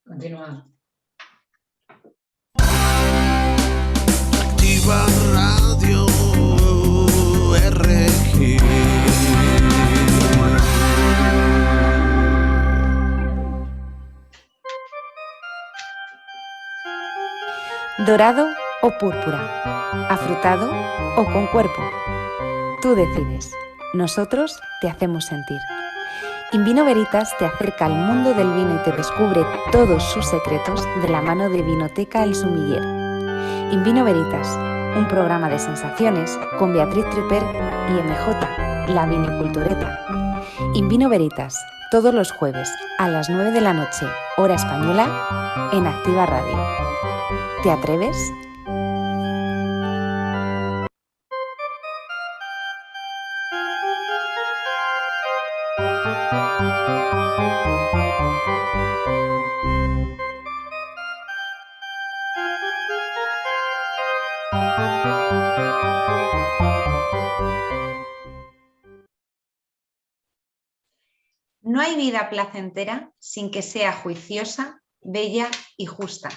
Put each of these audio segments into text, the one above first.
Continúa. Activa Radio RG. Dorado o púrpura, afrutado o con cuerpo. Tú decides. Nosotros te hacemos sentir. Invino Veritas te acerca al mundo del vino y te descubre todos sus secretos de la mano de Vinoteca El Sumiller. Invino Veritas, un programa de sensaciones con Beatriz Tripper y MJ, la vinicultureta. Invino Veritas, todos los jueves a las 9 de la noche, hora española, en Activa Radio. ¿Te atreves? No hay vida placentera sin que sea juiciosa, bella y justa.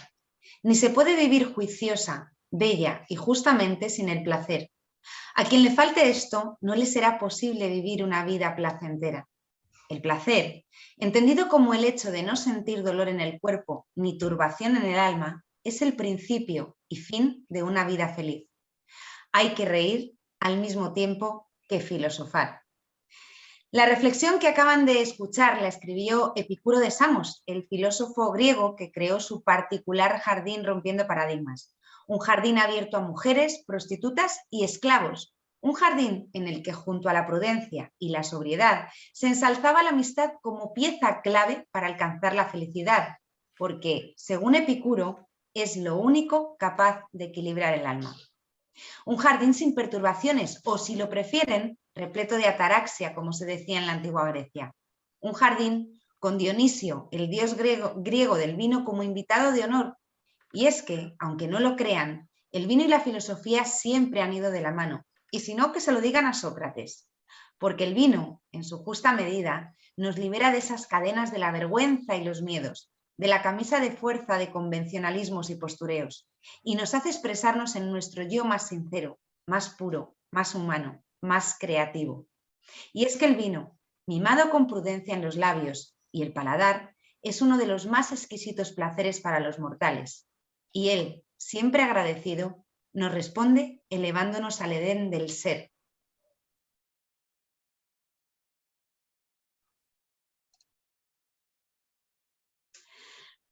Ni se puede vivir juiciosa, bella y justamente sin el placer. A quien le falte esto, no le será posible vivir una vida placentera. El placer, entendido como el hecho de no sentir dolor en el cuerpo ni turbación en el alma, es el principio y fin de una vida feliz. Hay que reír al mismo tiempo que filosofar. La reflexión que acaban de escuchar la escribió Epicuro de Samos, el filósofo griego que creó su particular jardín rompiendo paradigmas. Un jardín abierto a mujeres, prostitutas y esclavos. Un jardín en el que junto a la prudencia y la sobriedad se ensalzaba la amistad como pieza clave para alcanzar la felicidad, porque, según Epicuro, es lo único capaz de equilibrar el alma. Un jardín sin perturbaciones, o si lo prefieren, repleto de ataraxia, como se decía en la antigua Grecia. Un jardín con Dionisio, el dios griego del vino, como invitado de honor. Y es que, aunque no lo crean, el vino y la filosofía siempre han ido de la mano. Y si no, que se lo digan a Sócrates. Porque el vino, en su justa medida, nos libera de esas cadenas de la vergüenza y los miedos, de la camisa de fuerza de convencionalismos y postureos, y nos hace expresarnos en nuestro yo más sincero, más puro, más humano, más creativo. Y es que el vino, mimado con prudencia en los labios y el paladar, es uno de los más exquisitos placeres para los mortales. Y él, siempre agradecido, nos responde elevándonos al Edén del ser.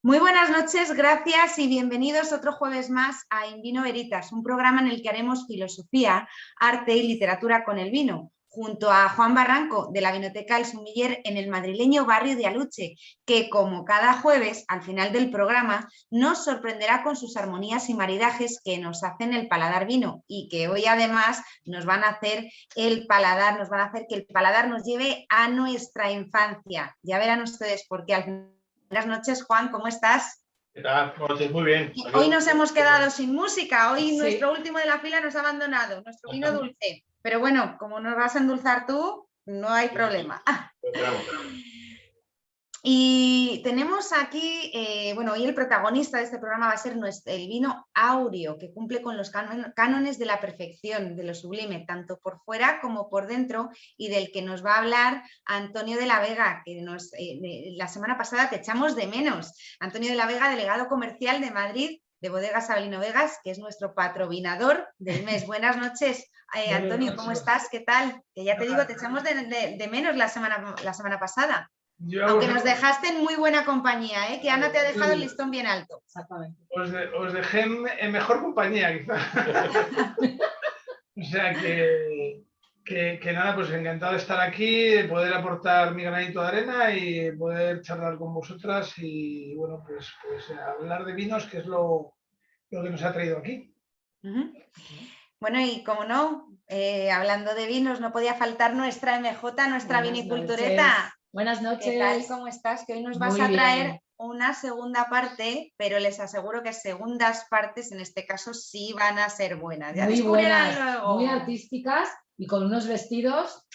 Muy buenas noches, gracias y bienvenidos otro jueves más a Invino Veritas, un programa en el que haremos filosofía, arte y literatura con el vino, junto a Juan Barranco de la Vinoteca El Sumiller en el madrileño barrio de Aluche, que como cada jueves al final del programa nos sorprenderá con sus armonías y maridajes que nos hacen el paladar vino y que hoy además nos van a hacer el paladar, nos van a hacer que el paladar nos lleve a nuestra infancia. Ya verán ustedes por qué al final. Buenas noches, Juan, ¿cómo estás? ¿Qué tal? Buenas noches, muy bien. Hoy nos hemos quedado sin música, hoy sí. Nuestro último de la fila nos ha abandonado, nuestro vino dulce. Pero bueno, como nos vas a endulzar tú, no hay problema. Esperamos. Y tenemos aquí, bueno, hoy el protagonista de este programa va a ser el vino áureo, que cumple con los cánones de la perfección, de lo sublime, tanto por fuera como por dentro, y del que nos va a hablar Antonio de la Vega, que la semana pasada te echamos de menos. Antonio de la Vega, delegado comercial de Madrid, de Bodegas Avelino Vegas, que es nuestro patrocinador del mes. Buenas noches, Antonio, ¿cómo estás? ¿Qué tal? Que ya te digo, te echamos de menos la semana pasada. Aunque nos dejaste en muy buena compañía, que Ana te ha dejado el listón bien alto. Exactamente. Os dejé en mejor compañía, quizá. O sea que nada, pues encantado de estar aquí, de poder aportar mi granito de arena y poder charlar con vosotras y bueno, pues hablar de vinos, que es lo que nos ha traído aquí. Bueno, y como no, hablando de vinos, no podía faltar nuestra MJ, nuestra vinicultureta. Buenas noches. ¿Qué tal? ¿Cómo estás? Que hoy nos vas a traer una segunda parte, pero les aseguro que segundas partes en este caso sí van a ser buenas. Ya muy buenas, luego. Muy artísticas y con unos vestidos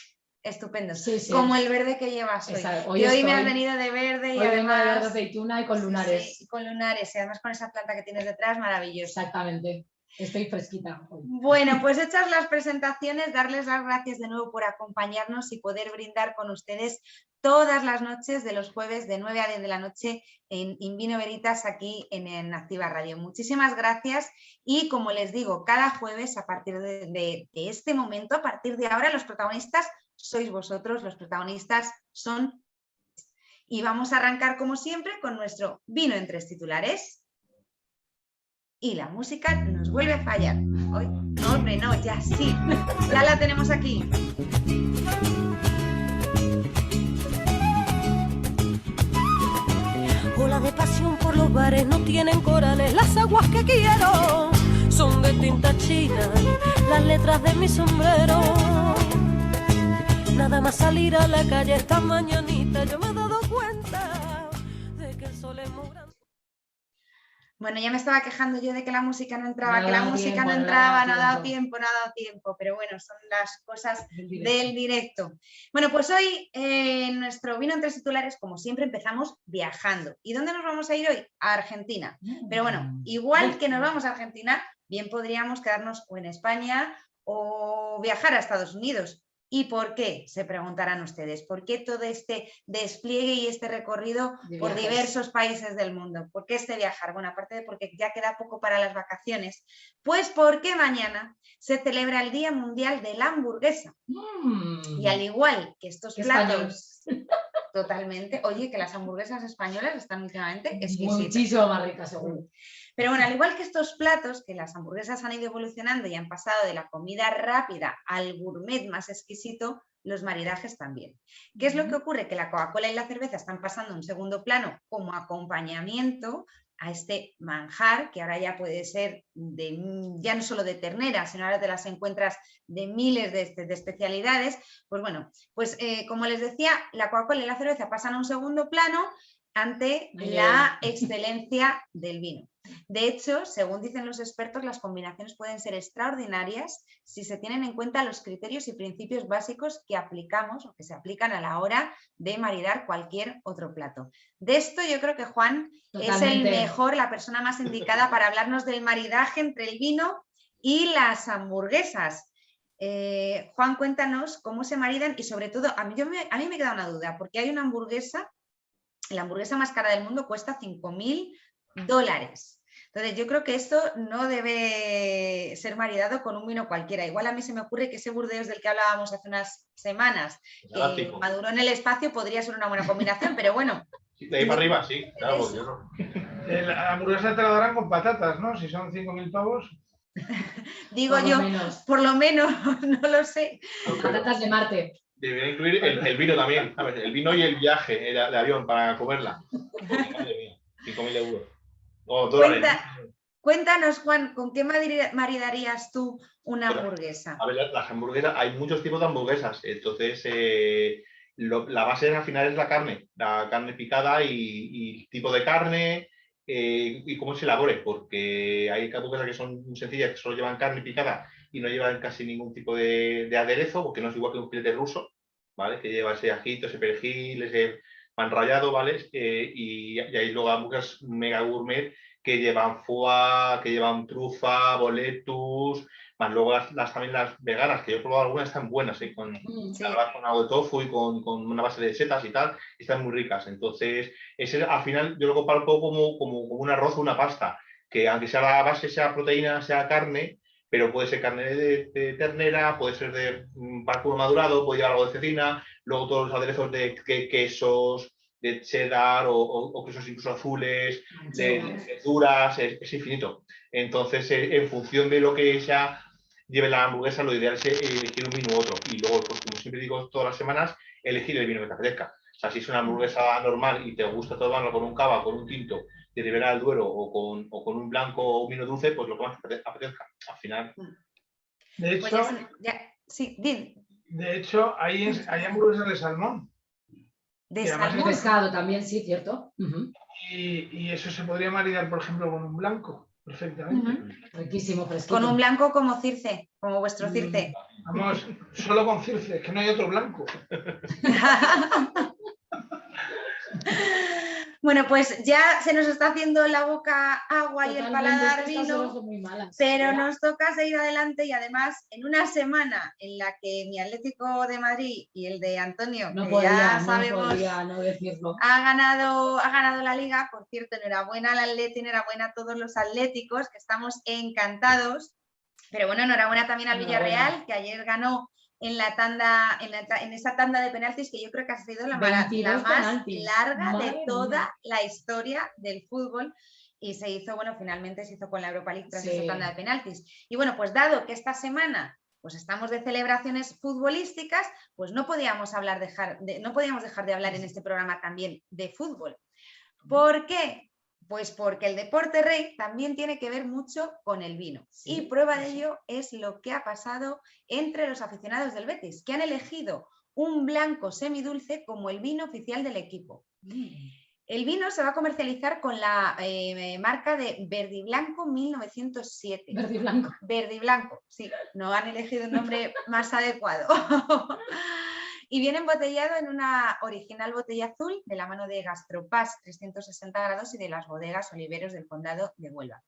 Estupendo. Sí, sí. Como el verde que llevas hoy. Exacto. Que hoy me has estoy- venido de verde y Hoy vengo de además... verde aceituna y con Sí, lunares. sí, con lunares y además con esa planta que tienes detrás, maravillosa. Exactamente. Estoy fresquita hoy. Bueno, pues hechas las presentaciones, darles las gracias de nuevo por acompañarnos y poder brindar con ustedes todas las noches de los jueves de 9 a 10 de la noche en Invino Veritas aquí en Activa Radio. Muchísimas gracias y como les digo, cada jueves a partir de este momento, a partir de ahora, los protagonistas sois vosotros, los protagonistas son... Y vamos a arrancar como siempre con nuestro vino en 3 titulares. Y la música nos vuelve a fallar. Hoy, no, hombre, no, ya sí. Ya la tenemos aquí. Ola de pasión por los bares no tienen corales. Las aguas que quiero son de tinta china. Las letras de mi sombrero. Nada más salir a la calle esta mañanita yo me he dado cuenta de que el sol es muy grande. Bueno, ya me estaba quejando yo de que la música no entraba, No que la daba música tiempo, no no entraba, daba no ha dado tiempo. tiempo, no ha dado tiempo. Pero bueno, son las cosas Del directo. del directo. Bueno, pues hoy en nuestro vino en 3 titulares, como siempre, empezamos viajando. ¿Y dónde nos vamos a ir hoy? A Argentina. Pero bueno, igual que nos vamos a Argentina, bien podríamos quedarnos o en España o viajar a Estados Unidos. ¿Y por qué? Se preguntarán ustedes. ¿Por qué todo este despliegue y este recorrido De por viajes. diversos países del mundo? ¿Por qué este viajar? Bueno, aparte de porque ya queda poco para las vacaciones, pues porque mañana se celebra el Día Mundial de la Hamburguesa. Y al igual que estos Qué platos, totalmente, oye, que las hamburguesas españolas están últimamente exquisitas. Muchísimo más rica, seguro. Pero bueno, al igual que estos platos, que las hamburguesas han ido evolucionando y han pasado de la comida rápida al gourmet más exquisito, los maridajes también. ¿Qué es lo que ocurre? Que la Coca-Cola y la cerveza están pasando a un segundo plano como acompañamiento a este manjar, que ahora ya puede ser ya no solo de ternera, sino ahora te las encuentras de miles de especialidades. Pues bueno, pues como les decía, la Coca-Cola y la cerveza pasan a un segundo plano ante la excelencia del vino. De hecho, según dicen los expertos, las combinaciones pueden ser extraordinarias si se tienen en cuenta los criterios y principios básicos que aplicamos o que se aplican a la hora de maridar cualquier otro plato. De esto yo creo que Juan es el mejor, la persona más indicada para hablarnos del maridaje entre el vino y las hamburguesas. Juan, cuéntanos cómo se maridan y sobre todo, a mí me queda una duda, porque hay una hamburguesa, la hamburguesa más cara del mundo cuesta $5.000. Entonces yo creo que esto no debe ser maridado con un vino cualquiera. Igual a mí se me ocurre que ese Burdeos del que hablábamos hace unas semanas, que maduró en el espacio, podría ser una buena combinación, pero bueno. De ahí para arriba, sí, claro, pues yo no. La hamburguesa te la darán con patatas, ¿no? Si son 5.000 pavos. Digo yo, por lo menos, no lo sé. Patatas de Marte. Debería incluir el vino también, ¿sabes? El vino y el viaje de avión para comerla. Madre mía, 5.000 euros. O dólares. Cuéntanos, Juan, ¿con qué maridarías tú una hamburguesa? A ver, las hamburguesas, hay muchos tipos de hamburguesas. Entonces, la base al final es la carne picada y tipo de carne y cómo se elabore, porque hay hamburguesas que son muy sencillas, que solo llevan carne picada y no llevan casi ningún tipo de aderezo, porque no es igual que un filete ruso, ¿vale? Que lleva ese ajito, ese perejil, ese pan rallado, ¿vale? Y hay luego hamburguesas mega gourmet que llevan foie, que llevan trufa, boletus, más luego también las veganas, que yo he probado algunas, están buenas, con algo de tofu y con una base de setas y tal, están muy ricas. Entonces, ese al final yo lo comparo un poco como un arroz o una pasta, que aunque sea la base, sea proteína, sea carne, pero puede ser carne de ternera, puede ser de vacuno madurado, puede llevar algo de cecina, luego todos los aderezos de quesos, de cheddar o quesos incluso azules, de duras, es infinito. Entonces, en función de lo que sea lleve la hamburguesa, lo ideal es elegir un vino u otro. Y luego, pues, como siempre digo todas las semanas, elegir el vino que te apetezca. O sea, si es una hamburguesa normal y te gusta tomarlo con un cava, con un tinto de Ribera del Duero o con un blanco o un vino dulce, pues lo que más te apetezca. Al final. De hecho, sí, de hecho hay hamburguesas de salmón. De salmón. Pescado también, sí, cierto. Y eso se podría maridar, por ejemplo, con un blanco. perfectamente. Riquísimo, fresquito. Con un blanco como Circe, como vuestro Circe. Vamos, solo con Circe, que no hay otro blanco. Bueno, pues ya se nos está haciendo la boca agua y el paladar Totalmente, estas horas vino, son muy malas. pero nos toca seguir adelante y además en una semana en la que mi Atlético de Madrid y el de Antonio, No que podía, ya no sabemos, podía no decirlo. ha ganado la liga. Por cierto, enhorabuena al Atleti, enhorabuena a todos los atléticos, que estamos encantados. Pero bueno, enhorabuena también al Villarreal, que ayer ganó en la tanda, en esa tanda de penaltis, que yo creo que ha sido la más penaltis. larga Madre de toda mía. la historia del fútbol. Y se hizo, bueno, finalmente se hizo con la Europa League tras Sí. esa tanda de penaltis. Y bueno, pues dado que esta semana pues estamos de celebraciones futbolísticas, pues no podíamos dejar de hablar en este programa también de fútbol. ¿Por qué? Pues porque el deporte rey también tiene que ver mucho con el vino. Sí, y prueba de ello es lo que ha pasado entre los aficionados del Betis, que han elegido un blanco semidulce como el vino oficial del equipo. El vino se va a comercializar con la marca de Verdiblanco 1907. Verdiblanco. Verdiblanco, sí, no han elegido un nombre más adecuado. Y viene embotellado en una original botella azul de la mano de Gastropaz 360 grados y de las bodegas Oliveros del Condado de Huelva.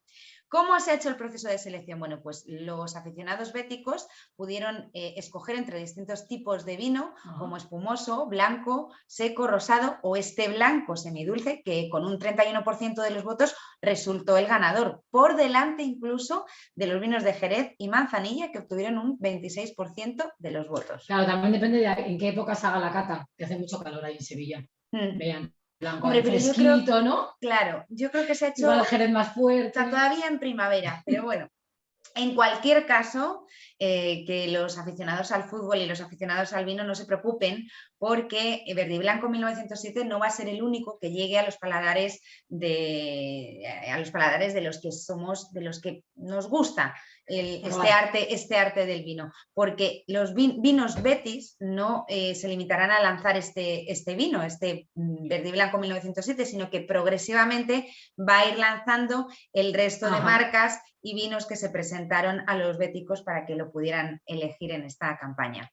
¿Cómo se ha hecho el proceso de selección? Bueno, pues los aficionados béticos pudieron escoger entre distintos tipos de vino, como espumoso, blanco, seco, rosado o este blanco semidulce, que con un 31% de los votos resultó el ganador, por delante incluso de los vinos de Jerez y Manzanilla, que obtuvieron un 26% de los votos. Claro, también depende de en qué época se haga la cata, que hace mucho calor ahí en Sevilla. Vean, blanco, Hombre, pero fresquito, yo creo, ¿no? claro, yo creo que se ha hecho Igual el Jerez más fuerte. está todavía en primavera, pero bueno. En cualquier caso, que los aficionados al fútbol y los aficionados al vino no se preocupen, porque Verdiblanco 1907 no va a ser el único que llegue a los paladares de los que somos, de los que nos gusta este arte del vino, porque los vinos Betis no se limitarán a lanzar este vino, este Verdiblanco 1907, sino que progresivamente va a ir lanzando el resto de marcas y vinos que se presentaron a los béticos para que lo pudieran elegir en esta campaña.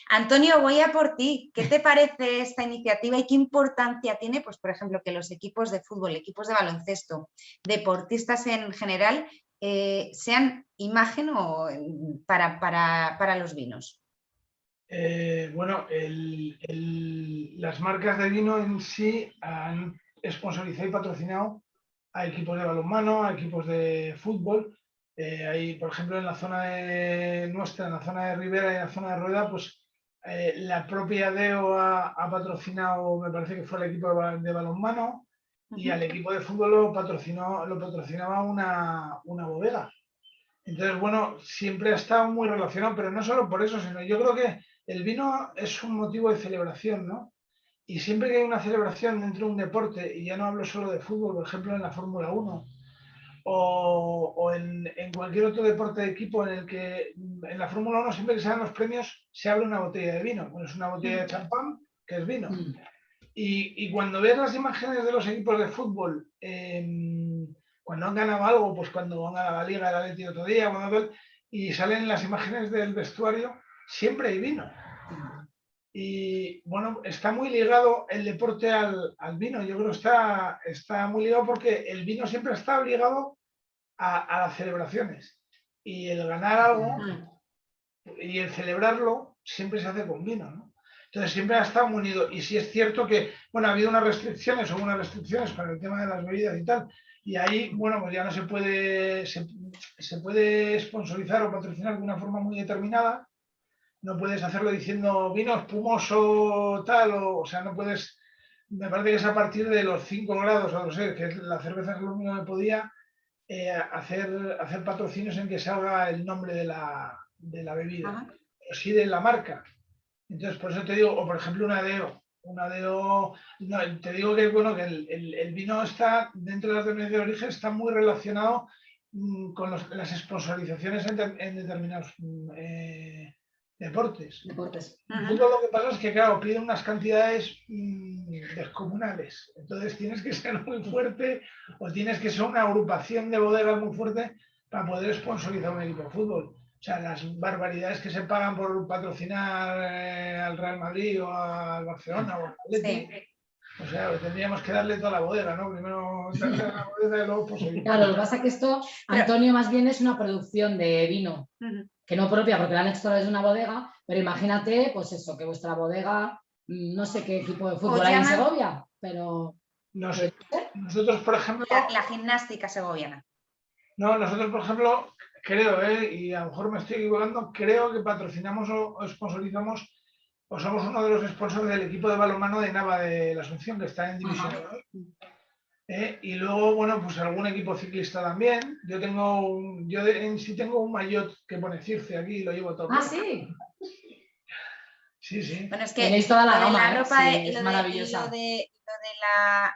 Antonio, voy a por ti. ¿Qué te parece esta iniciativa y qué importancia tiene, pues, por ejemplo, que los equipos de fútbol, equipos de baloncesto, deportistas en general, sean imagen para los vinos? Bueno, las marcas de vino en sí han sponsorizado y patrocinado a equipos de balonmano, a equipos de fútbol. Hay, por ejemplo, en la zona nuestra, en la zona de Ribera y en la zona de Rueda, pues la propia DEO ha patrocinado, me parece que fue el equipo de balonmano, y al equipo de fútbol lo patrocinaba una bodega. Entonces, bueno, siempre ha estado muy relacionado, pero no solo por eso, sino yo creo que el vino es un motivo de celebración, ¿no? Y siempre que hay una celebración dentro de un deporte, y ya no hablo solo de fútbol, por ejemplo en la Fórmula 1 o en cualquier otro deporte de equipo en el que en la Fórmula 1 siempre que se dan los premios se abre una botella de vino. Bueno, es una botella de champán que es vino. Y cuando ves las imágenes de los equipos de fútbol, cuando han ganado algo, pues cuando han ganado la Liga, el Atleti otro día, y salen las imágenes del vestuario, siempre hay vino. Y bueno, está muy ligado el deporte al vino. Yo creo que está muy ligado porque el vino siempre está ligado a las celebraciones. Y el ganar algo y el celebrarlo siempre se hace con vino, ¿no? Entonces siempre ha estado muy unido. Y sí es cierto que, bueno, ha habido unas restricciones para el tema de las bebidas y tal. Y ahí, bueno, pues ya no se puede sponsorizar o patrocinar de una forma muy determinada. No puedes hacerlo diciendo vino espumoso tal, o sea, no puedes, me parece que es a partir de los 5 grados, o no sé, que la cerveza es lo único que podía hacer patrocinios en que salga el nombre de la bebida, pero sí de la marca. Entonces, por eso te digo, o por ejemplo una DEO, no, te digo que, bueno, que el vino está, dentro de las denominaciones de origen, está muy relacionado con las sponsorizaciones en determinados deportes. Deportes. Fútbol lo que pasa es que, claro, piden unas cantidades descomunales. Entonces tienes que ser muy fuerte o tienes que ser una agrupación de bodegas muy fuerte para poder sponsorizar un equipo de fútbol. O sea, las barbaridades que se pagan por patrocinar al Real Madrid o al Barcelona o al Atleti. Sí. O sea, tendríamos que darle toda la bodega, ¿no? Primero darle la bodega y luego pues... Claro, lo que pasa es que esto, Antonio, más bien es una producción de vino, que no propia, porque la han hecho desde una bodega, pero imagínate, pues eso, que vuestra bodega, no sé qué equipo de fútbol hay en Segovia, pero... No sé. Nosotros, por ejemplo... La gimnástica segoviana. No, nosotros, por ejemplo, creo, y a lo mejor me estoy equivocando, creo que patrocinamos o sponsorizamos o somos uno de los sponsors del equipo de balonmano de Nava de la Asunción, que está en División de Honor. Y luego, bueno, pues algún equipo ciclista también. Yo en sí tengo un maillot que pone Circe aquí y lo llevo todo. Ah, sí. Sí. Bueno, es que tenéis toda la gama, ropa es maravillosa. Lo de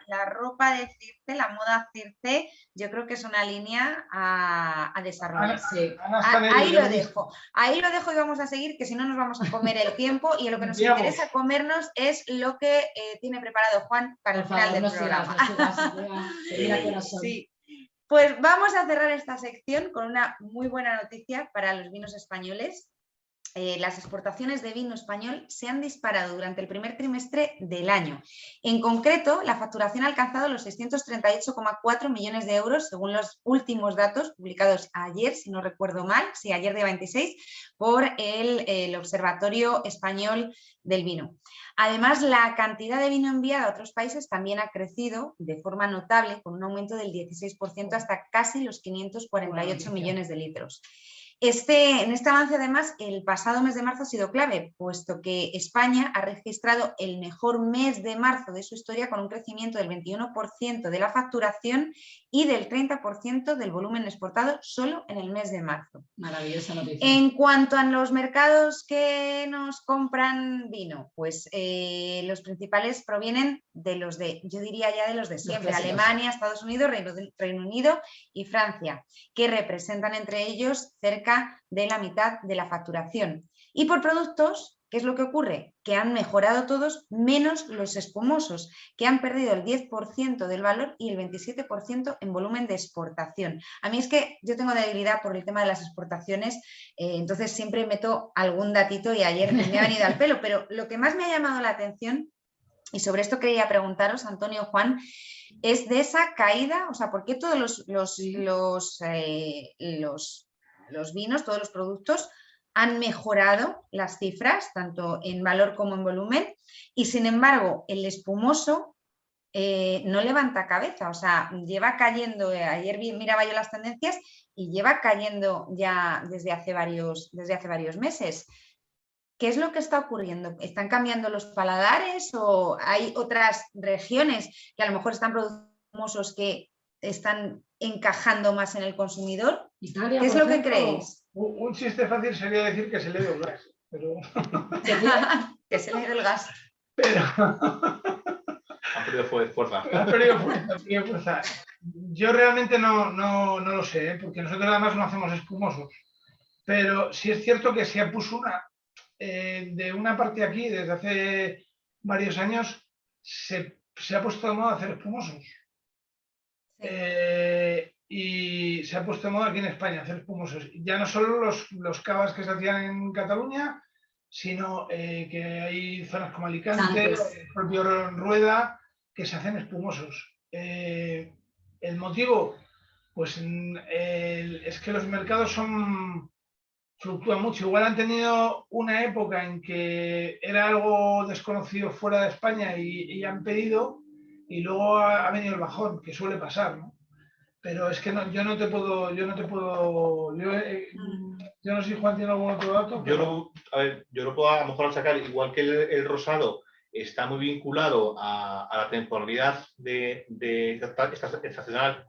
la ropa de Circe, la moda Circe, yo creo que es una línea a desarrollar. Ahí lo dejo y vamos a seguir, que si no nos vamos a comer el tiempo, y lo que nos interesa comernos es lo que tiene preparado Juan para el final del programa. Sí. Pues vamos a cerrar esta sección con una muy buena noticia para los vinos españoles. Las exportaciones de vino español se han disparado durante el primer trimestre del año. En concreto, la facturación ha alcanzado los 638,4 millones de euros, según los últimos datos publicados ayer, si no recuerdo mal, sí, ayer día 26, por el Observatorio Español del Vino. Además, la cantidad de vino enviado a otros países también ha crecido de forma notable, con un aumento del 16% hasta casi los 548 millones de litros. En este avance, además, el pasado mes de marzo ha sido clave, puesto que España ha registrado el mejor mes de marzo de su historia, con un crecimiento del 21% de la facturación y del 30% del volumen exportado solo en el mes de marzo. Maravillosa noticia. En cuanto a los mercados que nos compran vino, pues los principales provienen de los de, yo diría ya de los de siempre, Alemania, Estados Unidos, Reino Unido y Francia, que representan entre ellos cerca de la mitad de la facturación. Y por productos, ¿qué es lo que ocurre? Que han mejorado todos, menos los espumosos, que han perdido el 10% del valor y el 27% en volumen de exportación. A mí es que yo tengo debilidad por el tema de las exportaciones, entonces siempre meto algún datito y ayer me ha venido al pelo, pero lo que más me ha llamado la atención, y sobre esto quería preguntaros, Antonio, Juan, es de esa caída, o sea, ¿por qué todos los vinos, todos los productos han mejorado las cifras, tanto en valor como en volumen, y sin embargo el espumoso no levanta cabeza? O sea, lleva cayendo, ayer miraba yo las tendencias y lleva cayendo ya desde hace varios meses. ¿Qué es lo que está ocurriendo? ¿Están cambiando los paladares o hay otras regiones que a lo mejor están produciendo espumosos que están encajando más en el consumidor? Italia, ¿Qué es lo que creéis? Un chiste fácil sería decir que se le dio el gas, pero... que se le dio el gas. Pero... Han perdido fuerza. Han perdido fuerza. Yo realmente no lo sé, porque nosotros además no hacemos espumosos. Pero sí es cierto que se puso de una parte aquí, desde hace varios años, se ha puesto de moda hacer espumosos. Sí. Y se ha puesto de moda aquí en España hacer espumosos. Ya no solo los cavas que se hacían en Cataluña, sino que hay zonas como Alicante, el propio Rueda, que se hacen espumosos. El motivo, pues es que los mercados fluctúan mucho. Igual han tenido una época en que era algo desconocido fuera de España y han pedido, y luego ha venido el bajón, que suele pasar, ¿no? Pero es que yo no sé si Juan tiene algún otro dato. Pero... Yo lo puedo a lo mejor sacar, igual que el rosado está muy vinculado a la temporalidad estacional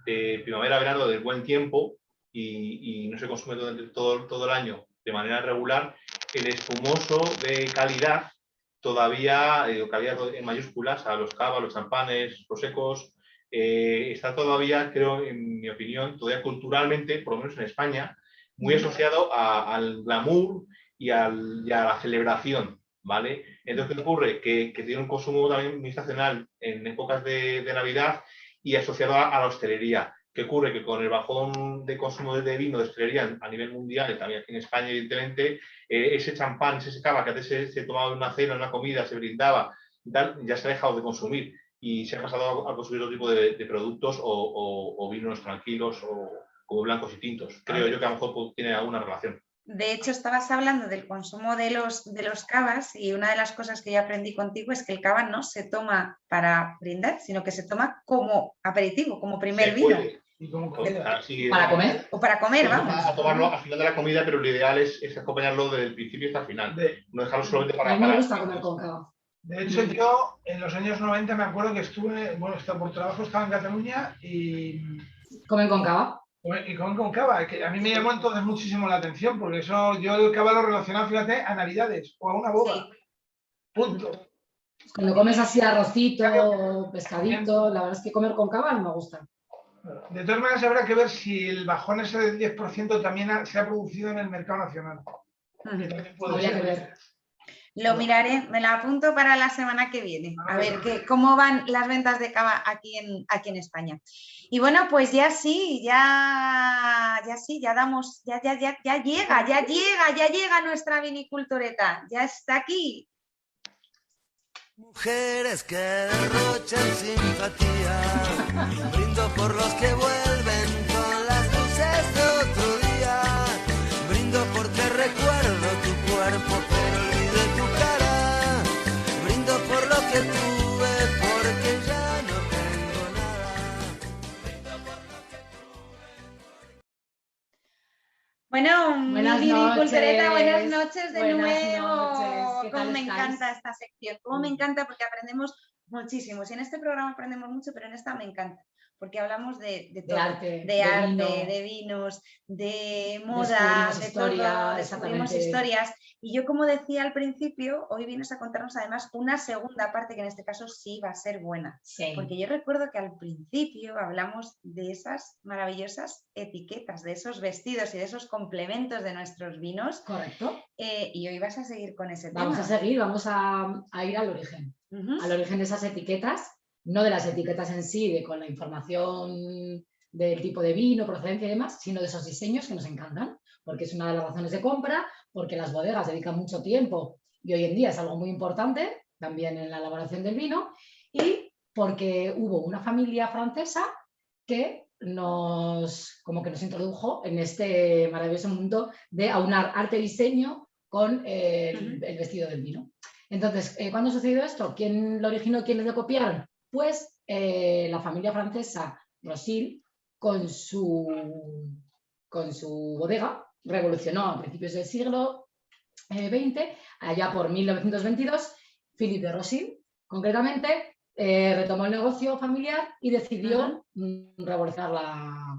de primavera-verano, del buen tiempo, y no se consume todo el año de manera regular. El espumoso de calidad todavía, calidad en mayúsculas, a los cavas, los champanes, los secos, está todavía, creo, en mi opinión, todavía culturalmente, por lo menos en España, muy asociado al glamour y a la celebración, ¿vale? Entonces, ¿qué ocurre? Que tiene un consumo también muy estacional en épocas de Navidad y asociado a la hostelería. ¿Qué ocurre? Que con el bajón de consumo de vino de hostelería a nivel mundial, y también aquí en España, evidentemente, ese champán, ese cava que antes se tomaba en una cena, en una comida, se brindaba, ya se ha dejado de consumir y se ha pasado a consumir otro tipo de productos o vinos tranquilos o como blancos y tintos. Creo yo que a lo mejor tiene alguna relación. De hecho, estabas hablando del consumo de los cavas y una de las cosas que yo aprendí contigo es que el cava no se toma para brindar, sino que se toma como aperitivo, como primer vino. Y como ¿Para comer? O para comer, vamos. A tomarlo al final de la comida, pero lo ideal es acompañarlo desde el principio hasta el final. No dejarlo solamente para... A mí me gusta comer con cava. De hecho, yo en los años 90 me acuerdo que estuve, bueno, por trabajo estaba en Cataluña y... ¿Comen con cava? Y comen con cava, que a mí me llamó entonces muchísimo la atención, porque eso yo el cava lo relacionaba, fíjate, a Navidades o a una boda. Sí. Punto. Cuando comes así arrocito, pescadito, la verdad es que comer con cava no me gusta. De todas maneras, habrá que ver si el bajón ese del 10% también se ha producido en el mercado nacional. Habría que ver. Lo miraré, me la apunto para la semana que viene, a ver cómo van las ventas de cava aquí en España. Y bueno, pues ya llega nuestra vinicultureta, ya está aquí. Mujeres que derrochan simpatía, brindo por los que vuelven con las luces de otro día, brindo porque recuerdo tu cuerpo pero olvidé tu cara, brindo por lo que tuve porque ya no tengo nada, brindo por lo que tuve. Bueno, Buenas vinicultureta, noches. buenas noches de Buenas nuevo. noches. ¿Qué tal Cómo me estáis? encanta esta sección, cómo me encanta porque aprendemos muchísimo. Si en este programa aprendemos mucho, pero en esta me encanta, porque hablamos de todo, arte, vino, vino, de vinos, de moda, descubrimos de historia, todo, descubrimos exactamente. historias. Y yo, como decía al principio, hoy vienes a contarnos además una segunda parte que en este caso sí va a ser buena. Sí. Porque yo recuerdo que al principio hablamos de esas maravillosas etiquetas, de esos vestidos y de esos complementos de nuestros vinos. Correcto. Y hoy vas a seguir con ese tema. Vamos a seguir, vamos a ir al origen. Al origen de esas etiquetas, no de las etiquetas en sí, con la información del tipo de vino, procedencia y demás, sino de esos diseños que nos encantan, porque es una de las razones de compra, porque las bodegas dedican mucho tiempo y hoy en día es algo muy importante también en la elaboración del vino, y porque hubo una familia francesa que nos introdujo en este maravilloso mundo de aunar arte y diseño con el vestido del vino. Entonces, ¿cuándo sucedió esto? ¿Quién lo originó? ¿Quiénes lo copiaron? Pues la familia francesa Rothschild, con su bodega, revolucionó a principios del siglo XX, allá por 1922, Philippe de Rothschild, concretamente, retomó el negocio familiar y decidió revolucionar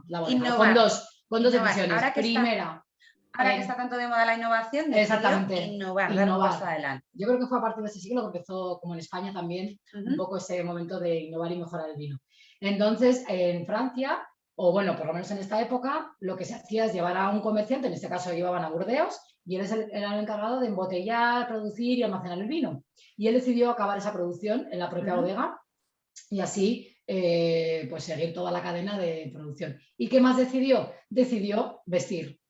la bodega con dos decisiones. Ahora que está tanto de moda la innovación, innovar, dar un paso adelante. Yo creo que fue a partir de ese siglo que empezó, como en España también, un poco ese momento de innovar y mejorar el vino. Entonces, en Francia, o bueno, por lo menos en esta época, lo que se hacía es llevar a un comerciante, en este caso llevaban a Burdeos, y él era el encargado de embotellar, producir y almacenar el vino. Y él decidió acabar esa producción en la propia bodega y así pues seguir toda la cadena de producción. ¿Y qué más decidió? Decidió vestir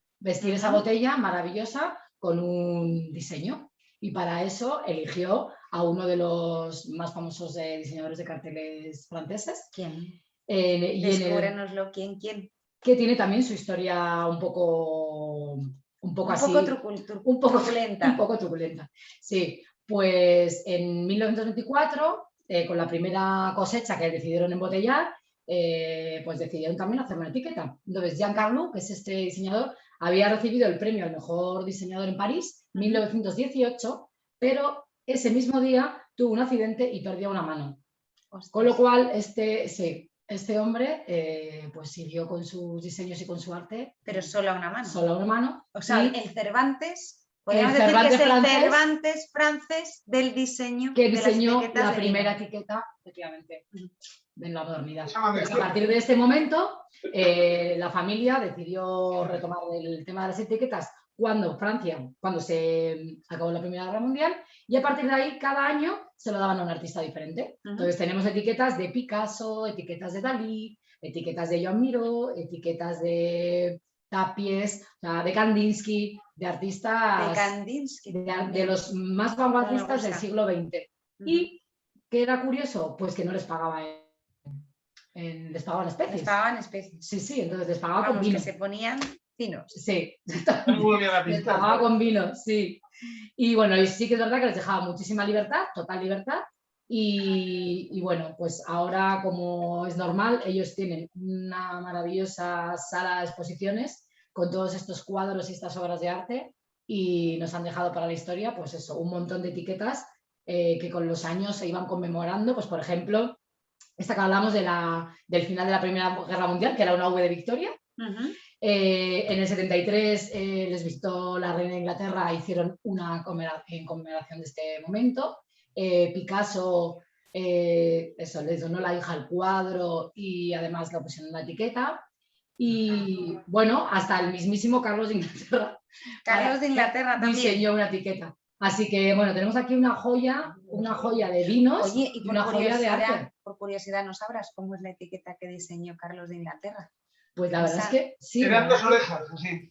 esa botella maravillosa con un diseño, y para eso eligió a uno de los más famosos diseñadores de carteles franceses. ¿Quién? Descúbrenoslo, ¿quién? Que tiene también su historia un poco truculenta. Sí, pues en 1924, con la primera cosecha que decidieron embotellar, pues decidieron también hacer una etiqueta. Entonces, Jean Carlu, que es este diseñador, había recibido el premio al mejor diseñador en París, 1918, pero ese mismo día tuvo un accidente y perdió una mano. Ostras. Con lo cual, este hombre pues siguió con sus diseños y con su arte. Pero solo a una mano. Solo a una mano. O sea, el Cervantes, podríamos decir que es el Cervantes francés del diseño. Que diseñó la primera etiqueta, efectivamente, de la modernidad. Pues a partir de este momento, la familia decidió retomar el tema de las etiquetas cuando se acabó la Primera Guerra Mundial, y a partir de ahí cada año se lo daban a un artista diferente. Entonces tenemos etiquetas de Picasso, etiquetas de Dalí, etiquetas de Joan Miró, etiquetas de Tapies, o sea, de Kandinsky, de artistas de los más vanguardistas del siglo XX. Y ¿qué era curioso? Pues que no les pagaban les pagaban especies. Les pagaban especies. Sí, entonces les pagaba con vino. Que se ponían finos. Sí, les pagaba con vino, sí. Y bueno, y sí que es verdad que les dejaba muchísima libertad, total libertad. Y bueno, pues ahora, como es normal, ellos tienen una maravillosa sala de exposiciones con todos estos cuadros y estas obras de arte, y nos han dejado para la historia, pues eso, un montón de etiquetas que con los años se iban conmemorando. Pues por ejemplo, esta que hablamos del final de la Primera Guerra Mundial, que era una V de Victoria. En el 73 les visitó la reina de Inglaterra, hicieron una en conmemoración de este momento. Picasso les donó la hija al cuadro y además lo pusieron en la etiqueta. Y bueno, hasta el mismísimo Carlos de Inglaterra. Carlos de Inglaterra también diseñó una etiqueta. Así que bueno, tenemos aquí una joya de vinos. Oye, y una joya de arte. Por curiosidad, ¿no sabrás cómo es la etiqueta que diseñó Carlos de Inglaterra? Pues la verdad es que sí. Eran dos orejas, así.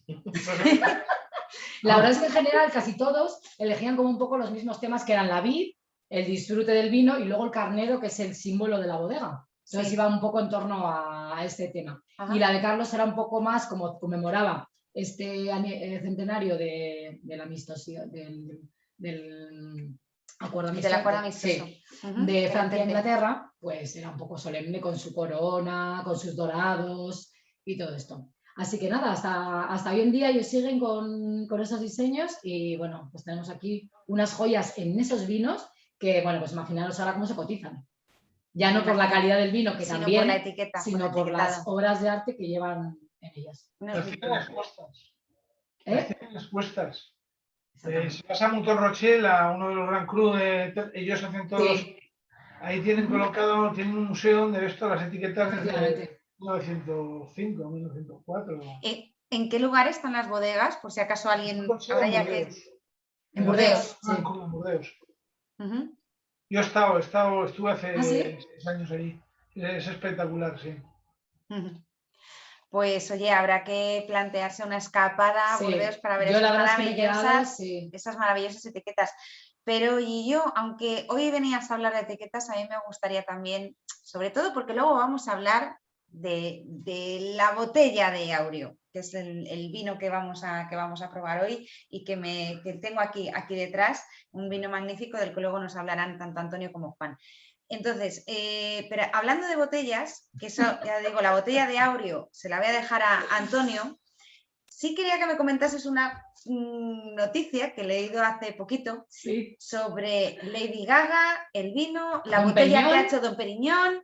La verdad es que en general casi todos elegían como un poco los mismos temas, que eran la vid, el disfrute del vino y luego el carnero, que es el símbolo de la bodega. Entonces iba un poco en torno a este tema. Y la de Carlos era un poco más como conmemoraba este centenario del amistoso, del acuerdo amistoso, de Francia e Inglaterra, pues era un poco solemne con su corona, con sus dorados y todo esto. Así que nada, hasta hoy en día ellos siguen con esos diseños, y bueno, pues tenemos aquí unas joyas en esos vinos que, bueno, pues imaginaros ahora cómo se cotizan. Ya no por la calidad del vino, que también, por la etiqueta, sino por las obras de arte que llevan en ellas. Las tienen expuestas. Las tienen expuestas. Si vas a Mouton Rothschild, a uno de los Grand Cru, ellos hacen todos. Ahí tienen colocado, tienen un museo donde ves todas las etiquetas desde 1905, 1904. ¿En qué lugar están las bodegas? Por si acaso alguien habrá ya que. En Burdeos. En Burdeos. Yo estuve hace 6 años allí. Es espectacular, sí. Pues oye, habrá que plantearse una escapada a Burdeos para ver esas maravillosas etiquetas. Pero y yo, aunque hoy venías a hablar de etiquetas, a mí me gustaría también, sobre todo porque luego vamos a hablar de la botella de Áureo, que es el vino que vamos a probar hoy, y que tengo aquí detrás, un vino magnífico del que luego nos hablarán tanto Antonio como Juan. Entonces, pero hablando de botellas, que eso, ya digo, la botella de Áureo se la voy a dejar a Antonio. Sí quería que me comentases una noticia que he leído hace poquito sobre Lady Gaga, el vino, la botella que ha hecho Dom Perignon.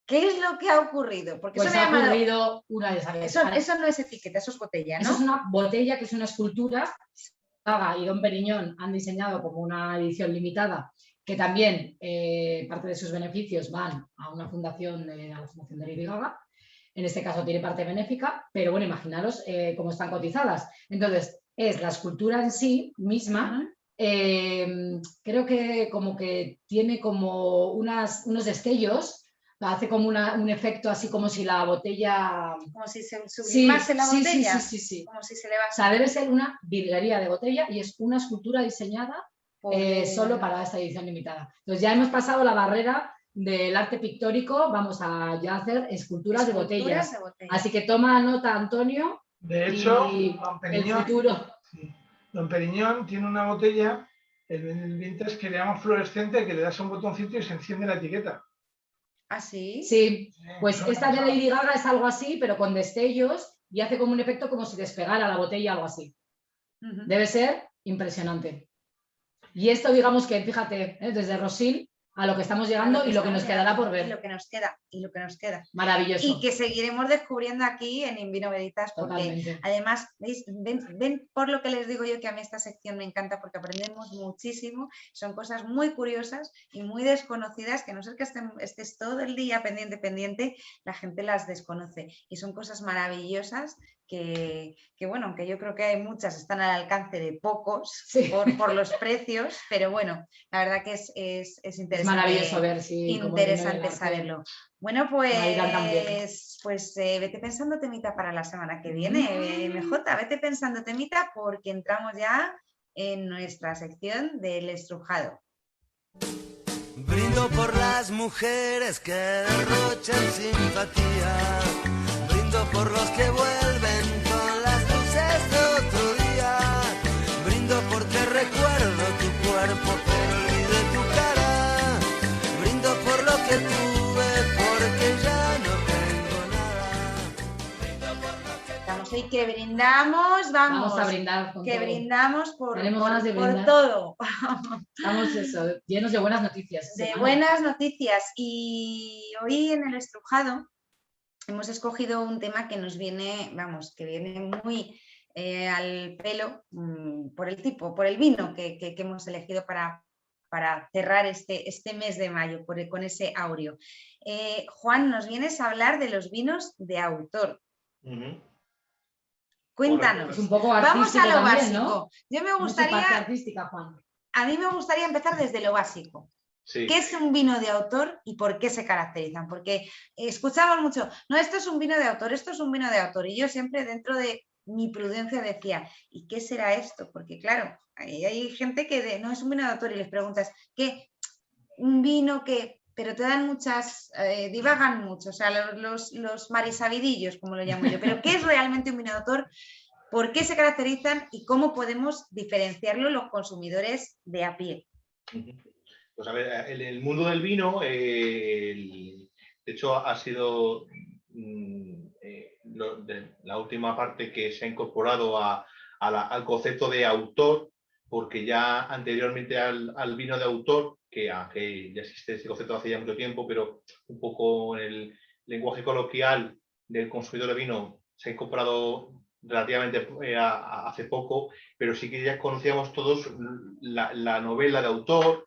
¿Qué es lo que ha ocurrido? Porque pues eso me ha ocurrido una de esas. Eso no es etiqueta, eso es botella, ¿no? Eso es una botella que es una escultura. Gaga y Dom Perignon han diseñado como una edición limitada, que también parte de sus beneficios van a una fundación a la Fundación de Lady Gaga. En este caso tiene parte benéfica, pero bueno, imaginaros cómo están cotizadas. Entonces, es la escultura en sí misma. Creo que como que tiene como unos destellos, hace como un efecto así como si la botella... Como si se sublimase la botella. Sí. Como si se elevase. O sea, debe ser una virguería de botella, y es una escultura diseñada solo para esta edición limitada. Entonces ya hemos pasado la barrera del arte pictórico, vamos a ya hacer esculturas de botellas. Así que toma nota, Antonio. De hecho, Dom Perignon tiene una botella, el vintage, que le llaman fluorescente, que le das un botoncito y se enciende la etiqueta. ¿Ah, sí? Sí, pues esta de Lady Gaga es algo así, pero con destellos, y hace como un efecto como si despegara la botella, algo así. Debe ser impresionante. Y esto, digamos que, fíjate, desde Rothschild a lo que estamos llegando y lo que nos quedará por ver. Y lo que nos queda. Maravilloso. Y que seguiremos descubriendo aquí en Invino Veritas, porque totalmente. Además, ¿veis? Ven por lo que les digo yo que a mí esta sección me encanta, porque aprendemos muchísimo, son cosas muy curiosas y muy desconocidas, que a no ser que estés todo el día pendiente, la gente las desconoce, y son cosas maravillosas bueno, aunque yo creo que hay muchas, están al alcance de pocos Sí. por los precios, pero bueno, la verdad que es interesante. Es maravilloso ver si Interesante saberlo. Bueno, también. pues vete pensando temita para la semana que viene, MJ, vete pensando temita porque entramos ya en nuestra sección del estrujado. Brindo por las mujeres que derrochan simpatía, brindo por los que vuelven con las luces de otro día, brindo porque recuerdo tu cuerpo pero olvidé tu cara, brindo por lo que tuve porque ya no tengo nada. Estamos ahí que brindamos, Vamos a brindar con que todo. brindamos por brindar. todo. Estamos llenos de buenas noticias. De buenas noticias. Y hoy en el estrujado hemos escogido un tema que nos viene, que viene muy al pelo por el tipo, por el vino que hemos elegido para cerrar este mes de mayo con ese áureo. Juan, nos vienes a hablar de los vinos de autor. Cuéntanos. Es un poco vamos a lo también, básico. ¿no? Yo me gustaría, artística, Juan. a mí me gustaría empezar desde lo básico. Sí. ¿Qué es un vino de autor y por qué se caracterizan? Porque escuchamos mucho, no, esto es un vino de autor, esto es un vino de autor. Y yo siempre dentro de mi prudencia decía, ¿y qué será esto? Porque claro, hay gente que no es un vino de autor y les preguntas, ¿qué? Un vino que... Pero te dan muchas, divagan mucho, o sea, los marisabidillos, como lo llamo yo. Pero ¿qué es realmente un vino de autor? ¿Por qué se caracterizan y cómo podemos diferenciarlo los consumidores de a pie? Pues a ver, en el mundo del vino, de hecho ha sido la última parte que se ha incorporado al concepto de autor, porque ya anteriormente al vino de autor, que ya existe ese concepto hace ya mucho tiempo, pero un poco en el lenguaje coloquial del consumidor de vino se ha incorporado relativamente hace poco, pero sí que ya conocíamos todos la novela de autor,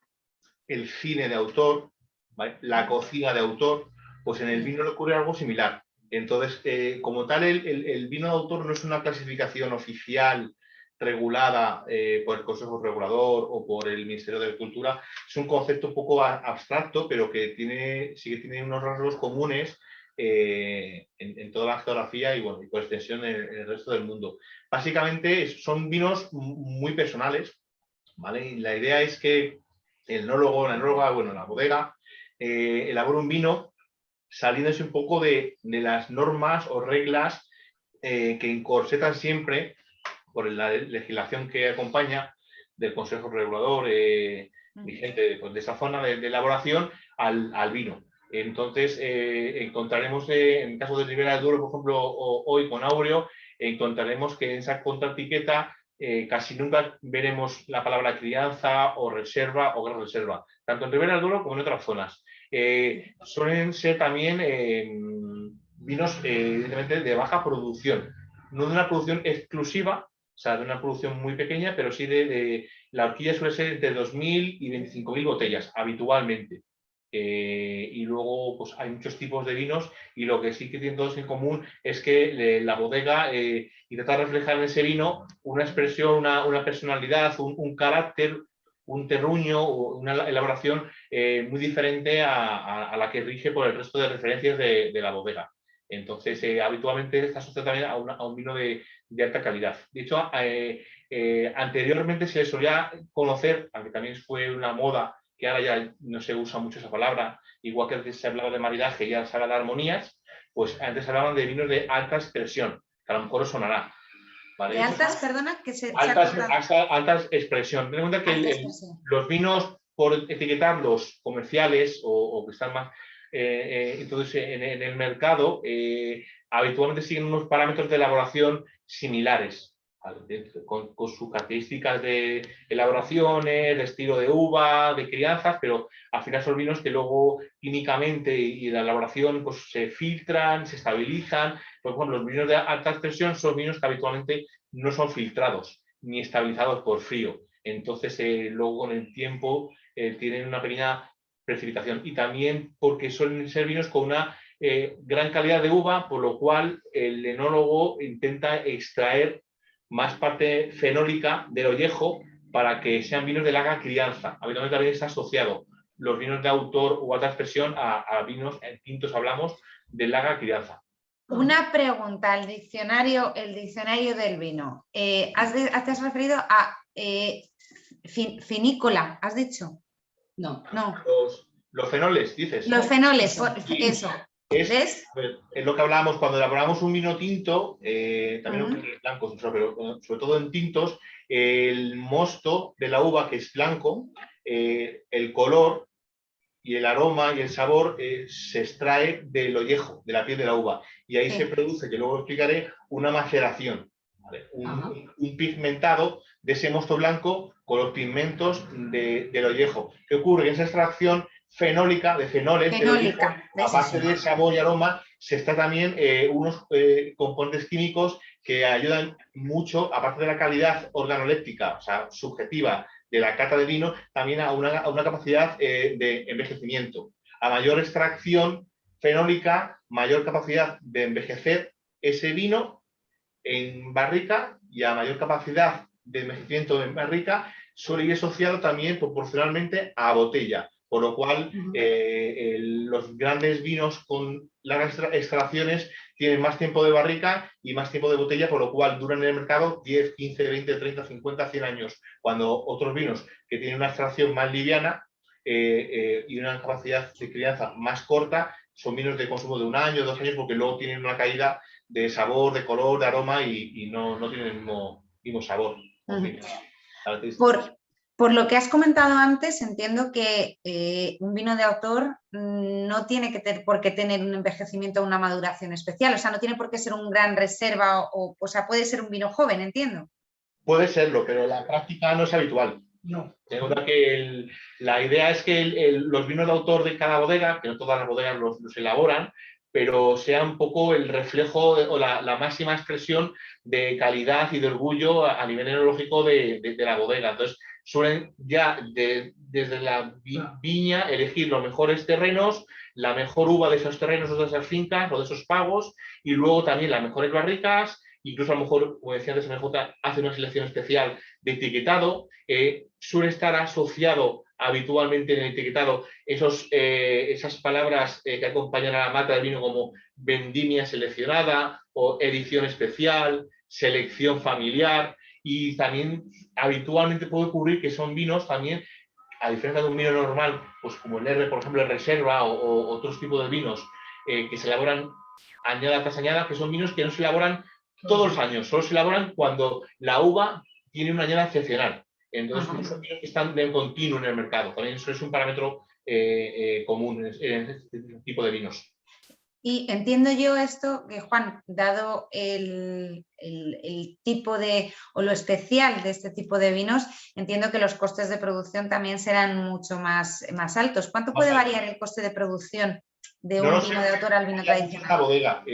el cine de autor, ¿vale? La cocina de autor, pues en el vino le ocurre algo similar. Entonces, como tal, el vino de autor no es una clasificación oficial regulada por el Consejo Regulador o por el Ministerio de Cultura, es un concepto un poco abstracto, pero que sí que tiene unos rasgos comunes en toda la geografía y, bueno, y por extensión en el resto del mundo. Básicamente son vinos muy personales, ¿vale? Y la idea es que el enólogo, la enóloga, bueno, la bodega, elabora un vino saliéndose un poco de las normas o reglas que encorsetan siempre por la legislación que acompaña del Consejo Regulador vigente de esa zona de elaboración al vino. Entonces, encontraremos, en el caso de Ribera del Duero, por ejemplo, hoy con áureo, encontraremos que en esa contraetiqueta casi nunca veremos la palabra crianza o reserva o gran reserva, tanto en Ribera del Duero como en otras zonas. Suelen ser también vinos, evidentemente, de baja producción, no de una producción exclusiva, o sea, de una producción muy pequeña, pero sí la horquilla suele ser entre 2.000 y 25.000 botellas, habitualmente. Y luego pues hay muchos tipos de vinos y lo que sí que tienen todos en común es que la bodega intenta reflejar en ese vino una expresión, una personalidad, un carácter, un terruño, una elaboración muy diferente a la que rige por el resto de referencias de la bodega. Entonces, habitualmente está asociado también a un vino de alta calidad. De hecho, anteriormente se le solía conocer, aunque también fue una moda, que ahora ya no se usa mucho esa palabra, igual que antes se hablaba de maridaje y ahora se habla de armonías, pues antes hablaban de vinos de alta expresión, que a lo mejor os sonará. ¿Vale? ¿De altas, perdona? Que se altas expresión. Ten en cuenta que los vinos, por etiquetarlos comerciales o que están más... entonces, en el mercado, habitualmente siguen unos parámetros de elaboración similares, ¿vale? con sus características de elaboraciones, de estilo de uva, de crianzas, pero al final son vinos que luego químicamente y la elaboración pues, se filtran, se estabilizan. Por ejemplo, los vinos de alta expresión son vinos que habitualmente no son filtrados ni estabilizados por frío. Entonces, luego con el tiempo tienen una pequeña precipitación y también porque suelen ser vinos con una gran calidad de uva, por lo cual el enólogo intenta extraer más parte fenólica del ollejo para que sean vinos de larga crianza. Habitualmente también está asociado los vinos de autor o alta expresión a vinos tintos, hablamos, de larga crianza. Una pregunta, el diccionario del vino. Te has referido a finícola, ¿has dicho? No. Los fenoles, dices. Los fenoles, eso. Es lo que hablábamos cuando elaboramos un vino tinto, también en blancos, pero sobre todo en tintos, el mosto de la uva, que es blanco, el color y el aroma y el sabor se extrae del ollejo, de la piel de la uva. Y ahí se produce, que luego explicaré, una maceración, ¿vale? Un pigmentado de ese mosto blanco con los pigmentos del ollejo. ¿Qué ocurre? Esa extracción fenólica, de fenoles, aparte de sabor y aroma, se está también unos componentes químicos que ayudan mucho, aparte de la calidad organoléptica, o sea, subjetiva de la cata de vino, también a una capacidad de envejecimiento. A mayor extracción fenólica, mayor capacidad de envejecer ese vino en barrica, y a mayor capacidad de envejecimiento en barrica suele ir asociado también proporcionalmente a botella. Por lo cual, los grandes vinos con largas extracciones tienen más tiempo de barrica y más tiempo de botella, por lo cual duran en el mercado 10, 15, 20, 30, 50, 100 años. Cuando otros vinos que tienen una extracción más liviana y una capacidad de crianza más corta, son vinos de consumo de 1 año, 2 años, porque luego tienen una caída de sabor, de color, de aroma y no tienen el mismo sabor. Por lo que has comentado antes, entiendo que un vino de autor no tiene por qué tener un envejecimiento o una maduración especial, o sea, no tiene por qué ser un gran reserva, o sea, puede ser un vino joven, entiendo. Puede serlo, pero la práctica no es habitual. No. Que la idea es que los vinos de autor de cada bodega, que no todas las bodegas los elaboran, pero sea un poco el reflejo o la máxima expresión de calidad y de orgullo a nivel enológico de la bodega. Entonces, suelen ya desde la viña elegir los mejores terrenos, la mejor uva de esos terrenos o de esas fincas o de esos pagos, y luego también las mejores barricas. Incluso a lo mejor, como decía antes, MJ hace una selección especial de etiquetado. Suele estar asociado habitualmente en el etiquetado esas palabras que acompañan a la mata del vino, como vendimia seleccionada o edición especial, selección familiar. Y también habitualmente puede ocurrir que son vinos también, a diferencia de un vino normal, pues como el R, por ejemplo, el Reserva o otros tipos de vinos que se elaboran añada tras añada, que son vinos que no se elaboran todos los años, solo se elaboran cuando la uva tiene una añada excepcional. Entonces, son vinos que están de continuo en el mercado. También eso es un parámetro común en este tipo de vinos. Y entiendo yo esto, que Juan, dado el tipo o lo especial de este tipo de vinos, entiendo que los costes de producción también serán mucho más altos. ¿Cuánto puede variar el coste de producción de un vino de autor al vino tradicional? La bodega.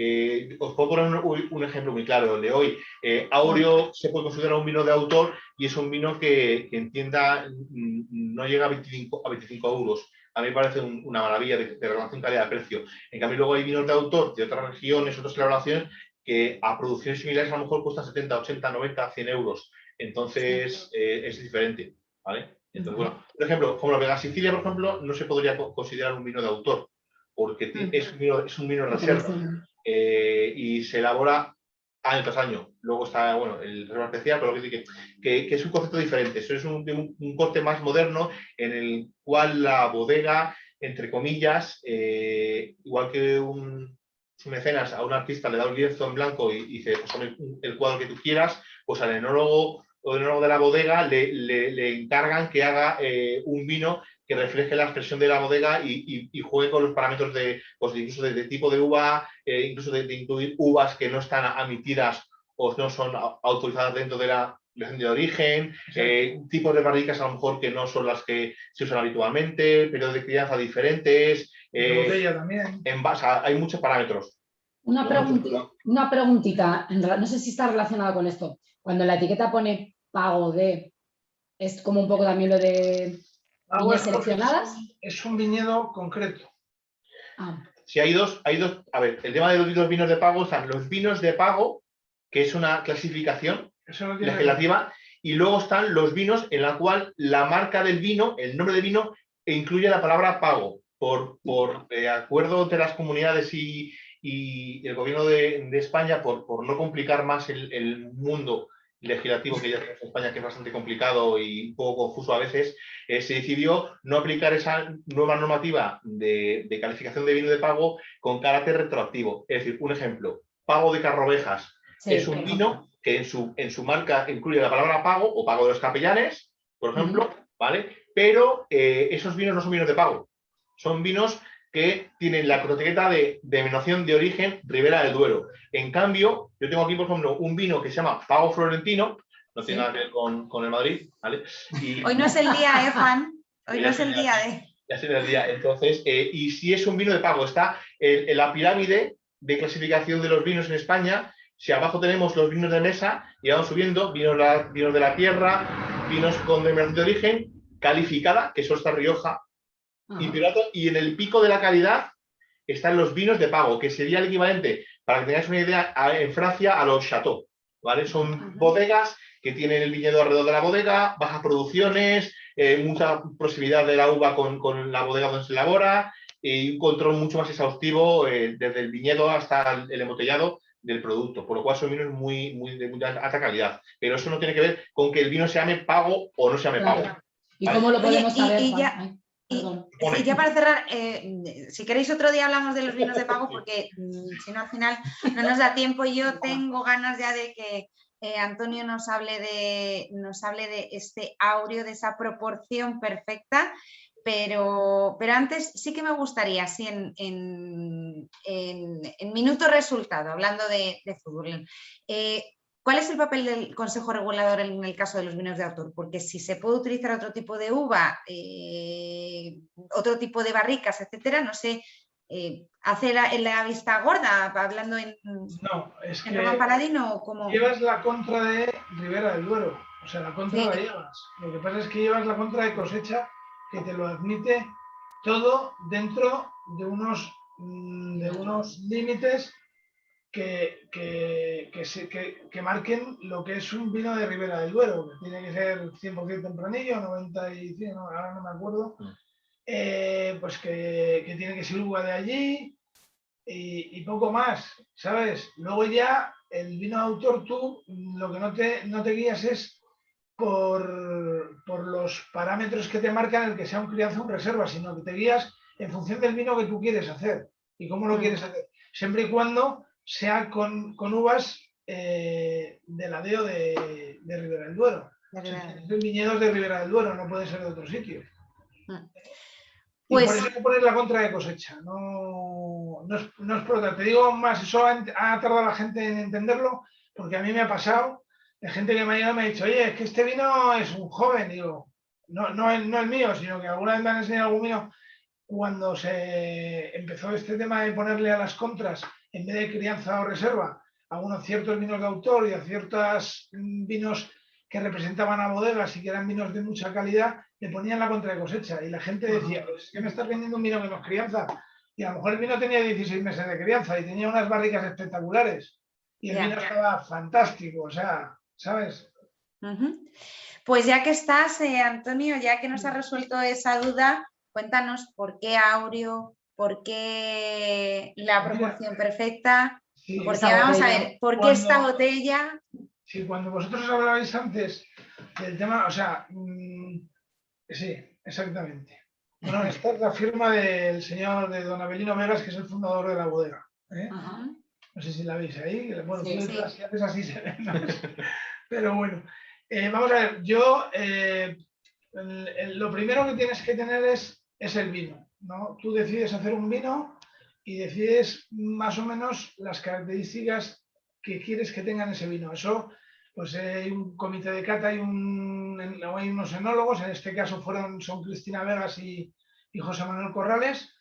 Os puedo poner un ejemplo muy claro. De hoy, Aureo se puede considerar un vino de autor y es un vino que en tienda no llega a 25 euros. A mí me parece una maravilla de relación calidad-precio. En cambio, luego hay vinos de autor de otras regiones, otras elaboraciones, que a producciones similares a lo mejor cuestan 70, 80, 90, 100 euros. Entonces, es diferente, ¿vale? Entonces, bueno, por ejemplo, como la Vega Sicilia, por ejemplo, no se podría considerar un vino de autor, porque es un vino reserva y se elabora año tras año. Luego está, bueno, el reserva especial, pero que es un concepto diferente. Eso es un corte más moderno en el cual la bodega, entre comillas, igual que un mecenas a un artista le da un lienzo en blanco y dice, pues pon el cuadro que tú quieras, pues al enólogo o el enólogo de la bodega le encargan que haga un vino que refleje la expresión de la bodega y juegue con los parámetros pues incluso de tipo de uva, incluso de incluir uvas que no están admitidas o no son autorizadas dentro de la región de origen, tipos de barricas a lo mejor que no son las que se usan habitualmente, periodos de crianza diferentes. Botella también. Hay muchos parámetros. Una preguntita, no sé si está relacionado con esto. Cuando la etiqueta pone pago de, es como un poco también lo de viñas seleccionadas. Es un viñedo concreto. Si hay dos, a ver, el tema de los vinos de pago, están los vinos de pago, que es una clasificación legislativa, y luego están los vinos en la cual la marca del vino, el nombre del vino, incluye la palabra pago, por acuerdo entre las comunidades y el gobierno de España, por no complicar más el mundo legislativo que ya tenemos en España, que es bastante complicado y un poco confuso a veces, se decidió no aplicar esa nueva normativa de calificación de vino de pago con carácter retroactivo. Es decir, un ejemplo, Pago de Carrovejas es un vino que en su marca incluye la palabra pago o pago de los capellanes, por ejemplo, ¿vale? Pero esos vinos no son vinos de pago, son vinos que tienen la cronotiqueta de denominación de origen Ribera del Duero. En cambio, yo tengo aquí, por ejemplo, un vino que se llama Pago Florentino, no tiene nada que ver con el Madrid, ¿vale? Hoy no es el día, Juan. Hoy no es el día de... Ya sería el día. Entonces, y si es un vino de pago, está en la pirámide de clasificación de los vinos en España. Si abajo tenemos los vinos de mesa y vamos subiendo, vinos de la tierra, vinos con denominación de origen, calificada, que eso está Rioja, y en el pico de la calidad están los vinos de pago, que sería el equivalente, para que tengáis una idea, en Francia a los chateaux, ¿vale? Son bodegas que tienen el viñedo alrededor de la bodega, bajas producciones, mucha proximidad de la uva con la bodega donde se elabora y un control mucho más exhaustivo desde el viñedo hasta el embotellado del producto, por lo cual son vinos de muy alta calidad. Pero eso no tiene que ver con que el vino se llame pago o no se llame pago. ¿Y cómo lo podemos saber? Y ya para cerrar, si queréis otro día hablamos de los vinos de pago, porque si no al final no nos da tiempo. Yo tengo ganas ya de que Antonio nos hable de este áureo, de esa proporción perfecta, pero antes sí que me gustaría, sí, en minuto resultado, hablando de fútbol, ¿cuál es el papel del Consejo Regulador en el caso de los vinos de autor? Porque si se puede utilizar otro tipo de uva, otro tipo de barricas, etcétera, no sé, hacer la vista gorda, hablando en Román Paladino, o como... Llevas la contra de Ribera del Duero, o sea, la contra la llevas. Lo que pasa es que llevas la contra de cosecha, que te lo admite todo dentro de unos límites que marquen lo que es un vino de Ribera del Duero, que tiene que ser 100% tempranillo, 95, ahora no me acuerdo, pues que tiene que ser uva de allí y poco más, ¿sabes? Luego ya el vino de autor, tú lo que no te guías es por los parámetros que te marcan el que sea un crianza o un reserva, sino que te guías en función del vino que tú quieres hacer y cómo lo quieres hacer, siempre y cuando sea con uvas de ladeo de Ribera del Duero. O sea, son viñedos de Ribera del Duero, no puede ser de otro sitio. Pues... Y por eso hay que poner la contra de cosecha, no es por otra. Te digo más, eso ha tardado la gente en entenderlo, porque a mí me ha pasado de gente que me ha llegado y me ha dicho, oye, es que este vino es un joven. Digo, no el mío, sino que alguna vez me han enseñado algún vino cuando se empezó este tema de ponerle a las contras, en vez de crianza o reserva, a unos ciertos vinos de autor y a ciertos vinos que representaban a bodegas y que eran vinos de mucha calidad, le ponían la contra de cosecha. Y la gente decía, pues, ¿qué me estás vendiendo un vino que no es crianza? Y a lo mejor el vino tenía 16 meses de crianza y tenía unas barricas espectaculares. Y el vino estaba fantástico, o sea, ¿sabes? Pues ya que estás, Antonio, ya que nos has resuelto esa duda, cuéntanos por qué áureo, por qué la proporción perfecta, sí, porque vamos a ver, ¿por qué esta botella? Sí, cuando vosotros hablabais antes del tema, o sea, sí, exactamente. Bueno, esta es la firma del señor de don Abelino Vegas, que es el fundador de la bodega. No sé si la veis ahí. Bueno, sí, tú si haces así se ve, ¿no? Pero bueno, vamos a ver, yo lo primero que tienes que tener es el vino, ¿no? Tú decides hacer un vino y decides más o menos las características que quieres que tengan ese vino. Eso, pues hay un comité de cata, hay unos enólogos, en este caso son Cristina Vegas y José Manuel Corrales,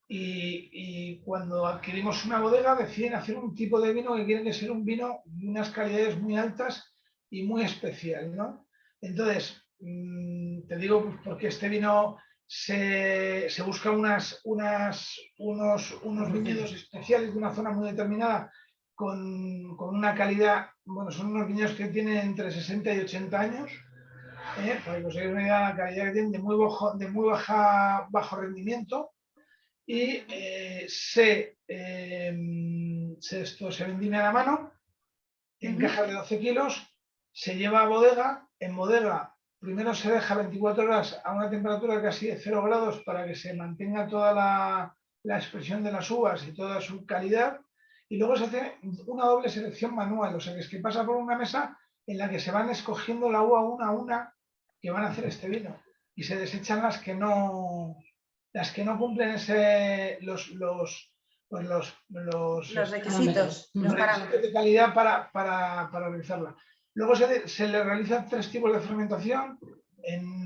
y cuando adquirimos una bodega deciden hacer un tipo de vino que quieren que sea un vino de unas calidades muy altas y muy especial, ¿no? Entonces, te digo porque este vino se buscan unos viñedos especiales de una zona muy determinada con una calidad, bueno, son unos viñedos que tienen entre 60 y 80 años, para que os hagáis una idea de la calidad que tienen, de muy bajo rendimiento, y se vendimia a la mano en cajas de 12 kilos, se lleva a bodega. En bodega primero se deja 24 horas a una temperatura casi de 0 grados para que se mantenga toda la expresión de las uvas y toda su calidad, y luego se hace una doble selección manual, o sea que es que pasa por una mesa en la que se van escogiendo la uva una a una que van a hacer este vino, y se desechan las que no cumplen los requisitos, los parámetros de calidad para realizarla. Luego se le realizan 3 tipos de fermentación.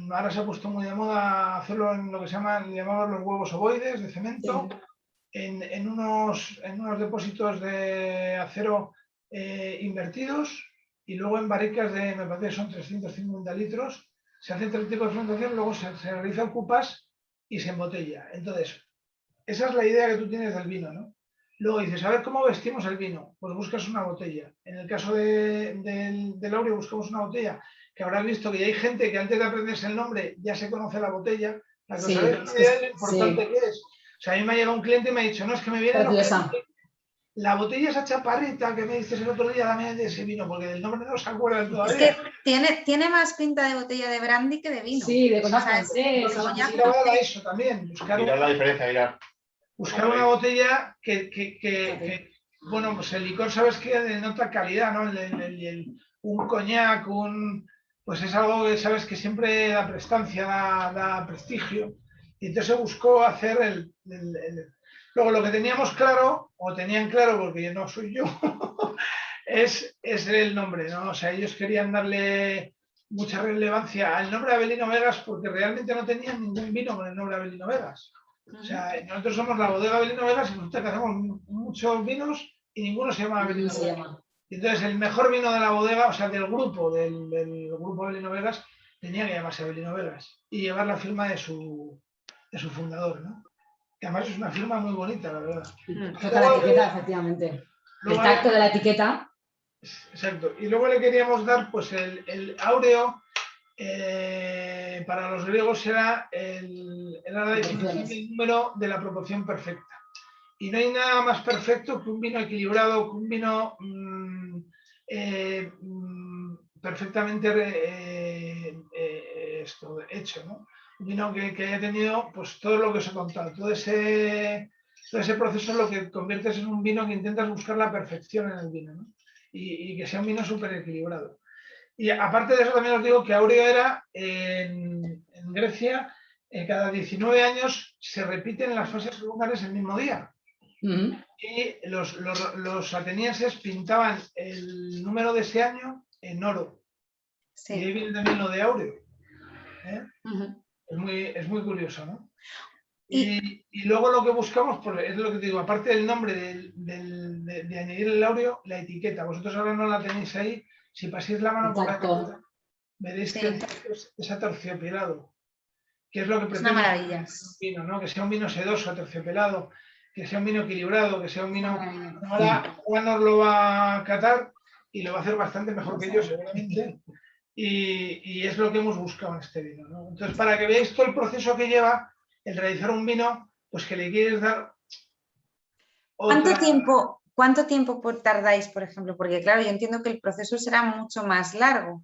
Ahora se ha puesto muy de moda hacerlo en lo que llamamos los huevos ovoides de cemento, en unos depósitos de acero invertidos, y luego en barricas de, me parece que son 350 litros. Se hacen 3 tipos de fermentación, luego se realizan cupas y se embotella. Entonces, esa es la idea que tú tienes del vino, ¿no? Luego dices, a ver, ¿cómo vestimos el vino? Pues buscas una botella. En el caso del Áureo buscamos una botella, que habrás visto que ya hay gente que antes de aprenderse el nombre ya se conoce la botella, para que sabes lo importante que es. O sea, a mí me ha llegado un cliente y me ha dicho, no, es que me viene la botella esa chaparrita que me dices el otro día, dame de ese vino, porque del nombre no se acuerdan todavía. Es que tiene más pinta de botella de brandy que de vino. Sí, de coñac francés. Eso también. Mirar la diferencia, mirar. Buscar una botella que bueno, pues el licor sabes que denota calidad, ¿no? Un coñac, pues es algo que sabes que siempre da prestancia, da prestigio. Y entonces se buscó hacer Luego lo que teníamos claro, o tenían claro porque yo no soy yo, es el nombre, ¿no? O sea, ellos querían darle mucha relevancia al nombre de Avelino Vegas porque realmente no tenían ningún vino con el nombre de Avelino Vegas. O sea, nosotros somos la bodega Avelino Vegas y nosotros hacemos muchos vinos y ninguno se llama Avelino Vegas. Y entonces el mejor vino de la bodega, o sea, del grupo Avelino Vegas, tenía que llamarse Avelino Vegas y llevar la firma de su fundador, ¿no? Que además es una firma muy bonita, la verdad. Toca la etiqueta, efectivamente. El tacto de la etiqueta. Exacto. Y luego le queríamos dar, pues, el áureo. Para los griegos era la definición del número de la proporción perfecta. Y no hay nada más perfecto que un vino equilibrado, que un vino perfectamente hecho, ¿no? Un vino que haya tenido pues todo lo que os he contado, todo ese proceso es lo que conviertes en un vino que intentas buscar la perfección en el vino, ¿no? Y que sea un vino súper equilibrado. Y aparte de eso también os digo que Áureo era en Grecia, cada 19 años se repiten las fases lunares el mismo día. Y los atenienses pintaban el número de ese año en oro. Sí. Y ahí viene también lo de Áureo. Es muy curioso, ¿no? Y luego lo que buscamos, pues, es lo que te digo, aparte del nombre de añadir el áureo, la etiqueta. Vosotros ahora no la tenéis ahí. Si paséis la mano por la etiqueta, veréis que es aterciopelado. Que es lo que pretende una maravilla. Un vino, ¿no? Que sea un vino sedoso, aterciopelado, que sea un vino equilibrado, que sea un vino... Ahora Juan nos lo va a catar y lo va a hacer bastante mejor que yo, seguramente. Y es lo que hemos buscado en este vino, ¿no? Entonces, para que veáis todo el proceso que lleva el realizar un vino, pues que le quieres dar... ¿Cuánto tiempo tardáis, por ejemplo? Porque claro, yo entiendo que el proceso será mucho más largo,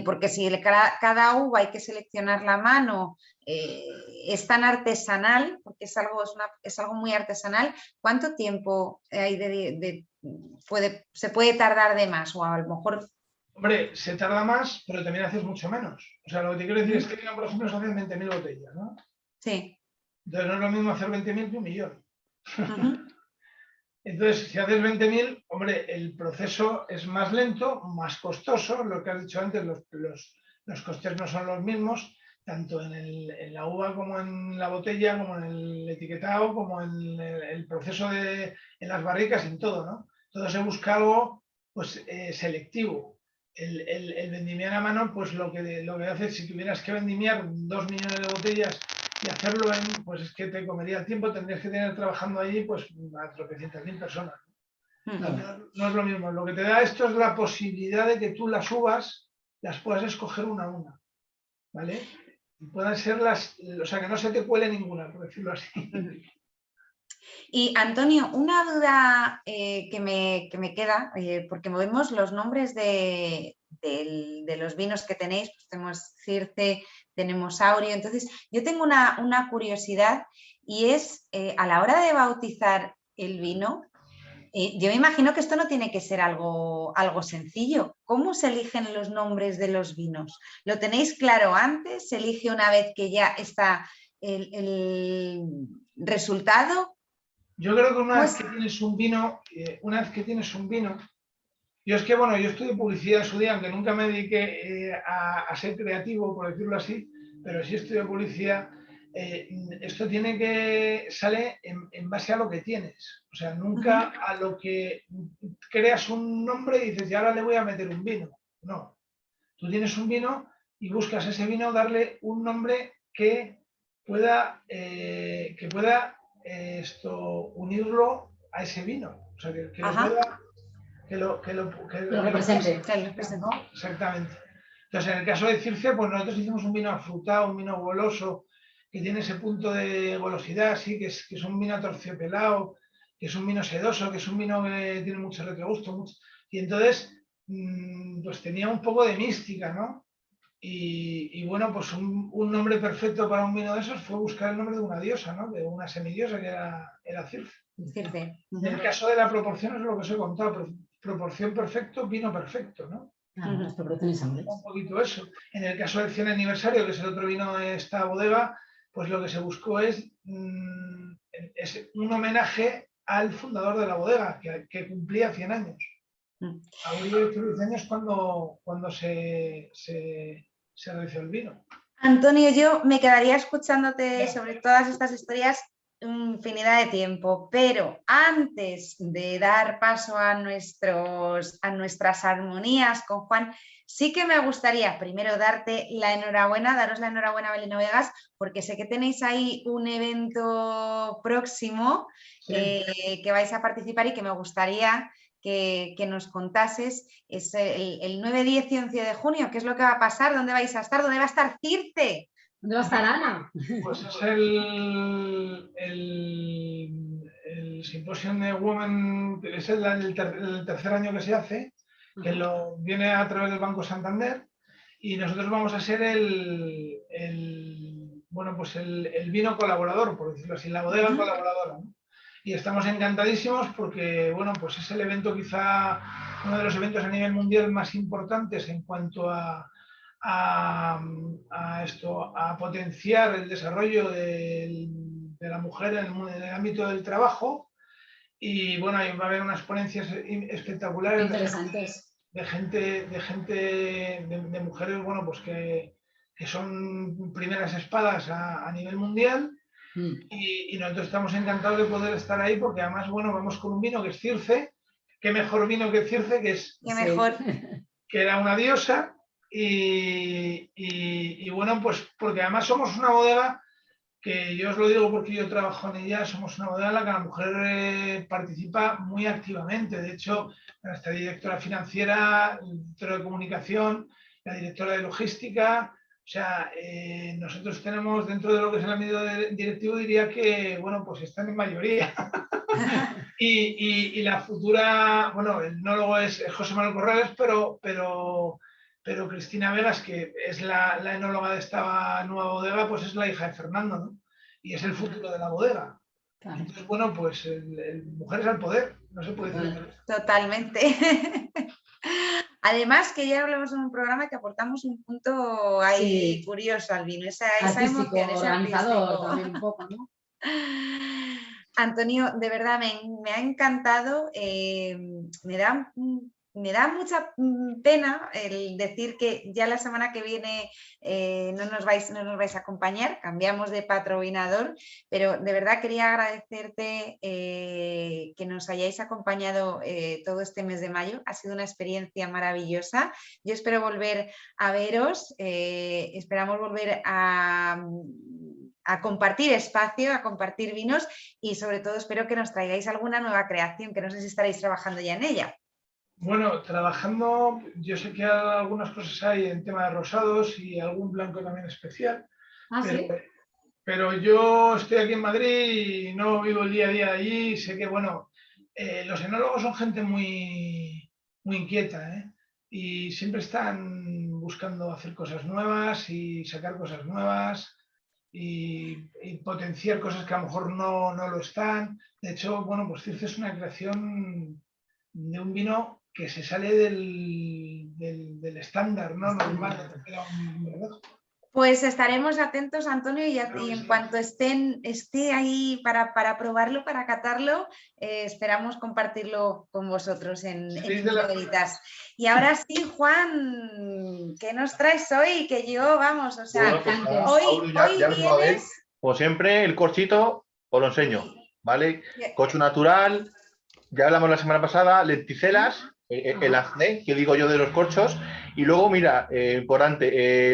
porque si cada uva hay que seleccionarla a mano, es tan artesanal, porque es algo muy artesanal, ¿cuánto tiempo hay se puede tardar de más? O a lo mejor... Hombre, se tarda más, pero también haces mucho menos. O sea, lo que te quiero decir es que, por ejemplo, se hacen 20.000 botellas, ¿no? Sí. Entonces no es lo mismo hacer 20.000 que 1.000.000. Entonces, si haces 20.000, hombre, el proceso es más lento, más costoso. Lo que has dicho antes, los costes no son los mismos, tanto en la uva como en la botella, como en el etiquetado, como en el proceso en las barricas, en todo, ¿no? Todo se busca algo pues, selectivo. El vendimiar a mano, pues lo que hace, si tuvieras que vendimiar 2 millones de botellas y hacerlo pues es que te comería el tiempo, tendrías que tener trabajando allí pues a tropecientas mil personas. No es lo mismo. Lo que te da esto es la posibilidad de que tú las uvas las puedas escoger una a una, ¿vale? Y puedan ser o sea, que no se te cuele ninguna, por decirlo así. Y Antonio, una duda que me queda, porque vemos los nombres de los vinos que tenéis, pues tenemos Circe, tenemos Aureo, entonces yo tengo una curiosidad y es a la hora de bautizar el vino, yo me imagino que esto no tiene que ser algo sencillo. ¿Cómo se eligen los nombres de los vinos? ¿Lo tenéis claro antes? ¿Se elige una vez que ya está el resultado? Yo creo que una vez que tienes un vino, yo es que, bueno, yo estudié publicidad en su día, aunque nunca me dediqué a ser creativo, por decirlo así, pero sí estudié publicidad. Esto sale en base a lo que tienes, o sea, nunca a lo que creas un nombre y dices, y ahora le voy a meter un vino. No, tú tienes un vino y buscas a ese vino darle un nombre que pueda unirlo a ese vino, o sea, que lo pueda, que lo represente. ¿no? Exactamente. Entonces, en el caso de Circe, pues nosotros hicimos un vino afrutado, un vino goloso, que tiene ese punto de golosidad, sí, que es un vino atorciopelado, que es un vino sedoso, que es un vino que tiene mucho retrogusto, y entonces, pues tenía un poco de mística, ¿no? Y bueno, pues un nombre perfecto para un vino de esos fue buscar el nombre de una diosa, ¿no? De una semidiosa que era Circe. En el caso de la proporción es lo que os he contado, proporción perfecto, vino perfecto, ¿no? Las proporciones ambas. Un poquito eso. En el caso del 100 aniversario, que es el otro vino de esta bodega, pues lo que se buscó es un homenaje al fundador de la bodega, que cumplía 100 años. Aureo hizo 10 años cuando se realizó el vino. Antonio, yo me quedaría escuchándote sobre todas estas historias infinidad de tiempo, pero antes de dar paso a nuestras armonías con Juan, sí que me gustaría primero daros la enhorabuena, Belén Vegas, porque sé que tenéis ahí un evento próximo que vais a participar y que me gustaría que nos contases. Es el 9, 10 y 11 de junio. ¿Qué es lo que va a pasar? ¿Dónde vais a estar? ¿Dónde va a estar Circe? ¿Dónde va a estar Ana? Pues es el Symposium de Women, es el tercer año que se hace, que viene a través del Banco Santander, y nosotros vamos a ser el vino colaborador, por decirlo así, la bodega colaboradora, ¿no? Y estamos encantadísimos porque, bueno, pues es el evento, quizá uno de los eventos a nivel mundial más importantes en cuanto a potenciar el desarrollo de la mujer en el ámbito del trabajo. Y bueno, ahí va a haber unas ponencias espectaculares interesantes de mujeres, bueno, pues que son primeras espadas a nivel mundial. Y nosotros estamos encantados de poder estar ahí porque además, bueno, vamos con un vino que es Circe. Qué mejor vino que Circe, que era una diosa. Y bueno, pues porque además somos una bodega que yo os lo digo porque yo trabajo en ella, somos una bodega en la que la mujer participa muy activamente. De hecho, nuestra directora financiera, el director de comunicación, la directora de logística, o sea, nosotros tenemos dentro de lo que es el ámbito directivo, diría que, bueno, pues están en mayoría. y la futura, bueno, el enólogo es José Manuel Corrales, pero Cristina Vegas, que es la enóloga de esta nueva bodega, pues es la hija de Fernando, ¿no? Y es el futuro de la bodega. Claro. Entonces, bueno, pues mujeres al poder, no se puede decir. Totalmente. Además, que ya hablamos en un programa que aportamos un punto ahí curioso al vino, esa emoción, organizador también un poco, ¿no? Antonio, de verdad me ha encantado, me da mucha pena el decir que ya la semana que viene no nos vais a acompañar, cambiamos de patrocinador, pero de verdad quería agradecerte que nos hayáis acompañado todo este mes de mayo. Ha sido una experiencia maravillosa. Yo espero volver a veros, esperamos volver a a compartir espacio, a compartir vinos y sobre todo espero que nos traigáis alguna nueva creación, que no sé si estaréis trabajando ya en ella. Bueno, trabajando, yo sé que algunas cosas hay en tema de rosados y algún blanco también especial. Ah, sí. Pero yo estoy aquí en Madrid y no vivo el día a día allí. Sé que, bueno, los enólogos son gente muy, muy inquieta, ¿eh? Y siempre están buscando hacer cosas nuevas y sacar cosas nuevas y potenciar cosas que a lo mejor no lo están. De hecho, bueno, pues Circe es una creación de un vino que se sale del estándar, ¿no? Normal, ¿verdad? Pues estaremos atentos, Antonio, y en cuanto esté ahí para probarlo, para catarlo, esperamos compartirlo con vosotros en Vino Veritas. Y ahora sí, Juan, ¿qué nos traes hoy? Que yo, vamos, o sea, bueno, hoy ya vienes... Como siempre, el corchito os lo enseño, ¿vale? Corcho natural, ya hablamos la semana pasada, lenticelas, el acné, que digo yo de los corchos, y luego, mira, importante,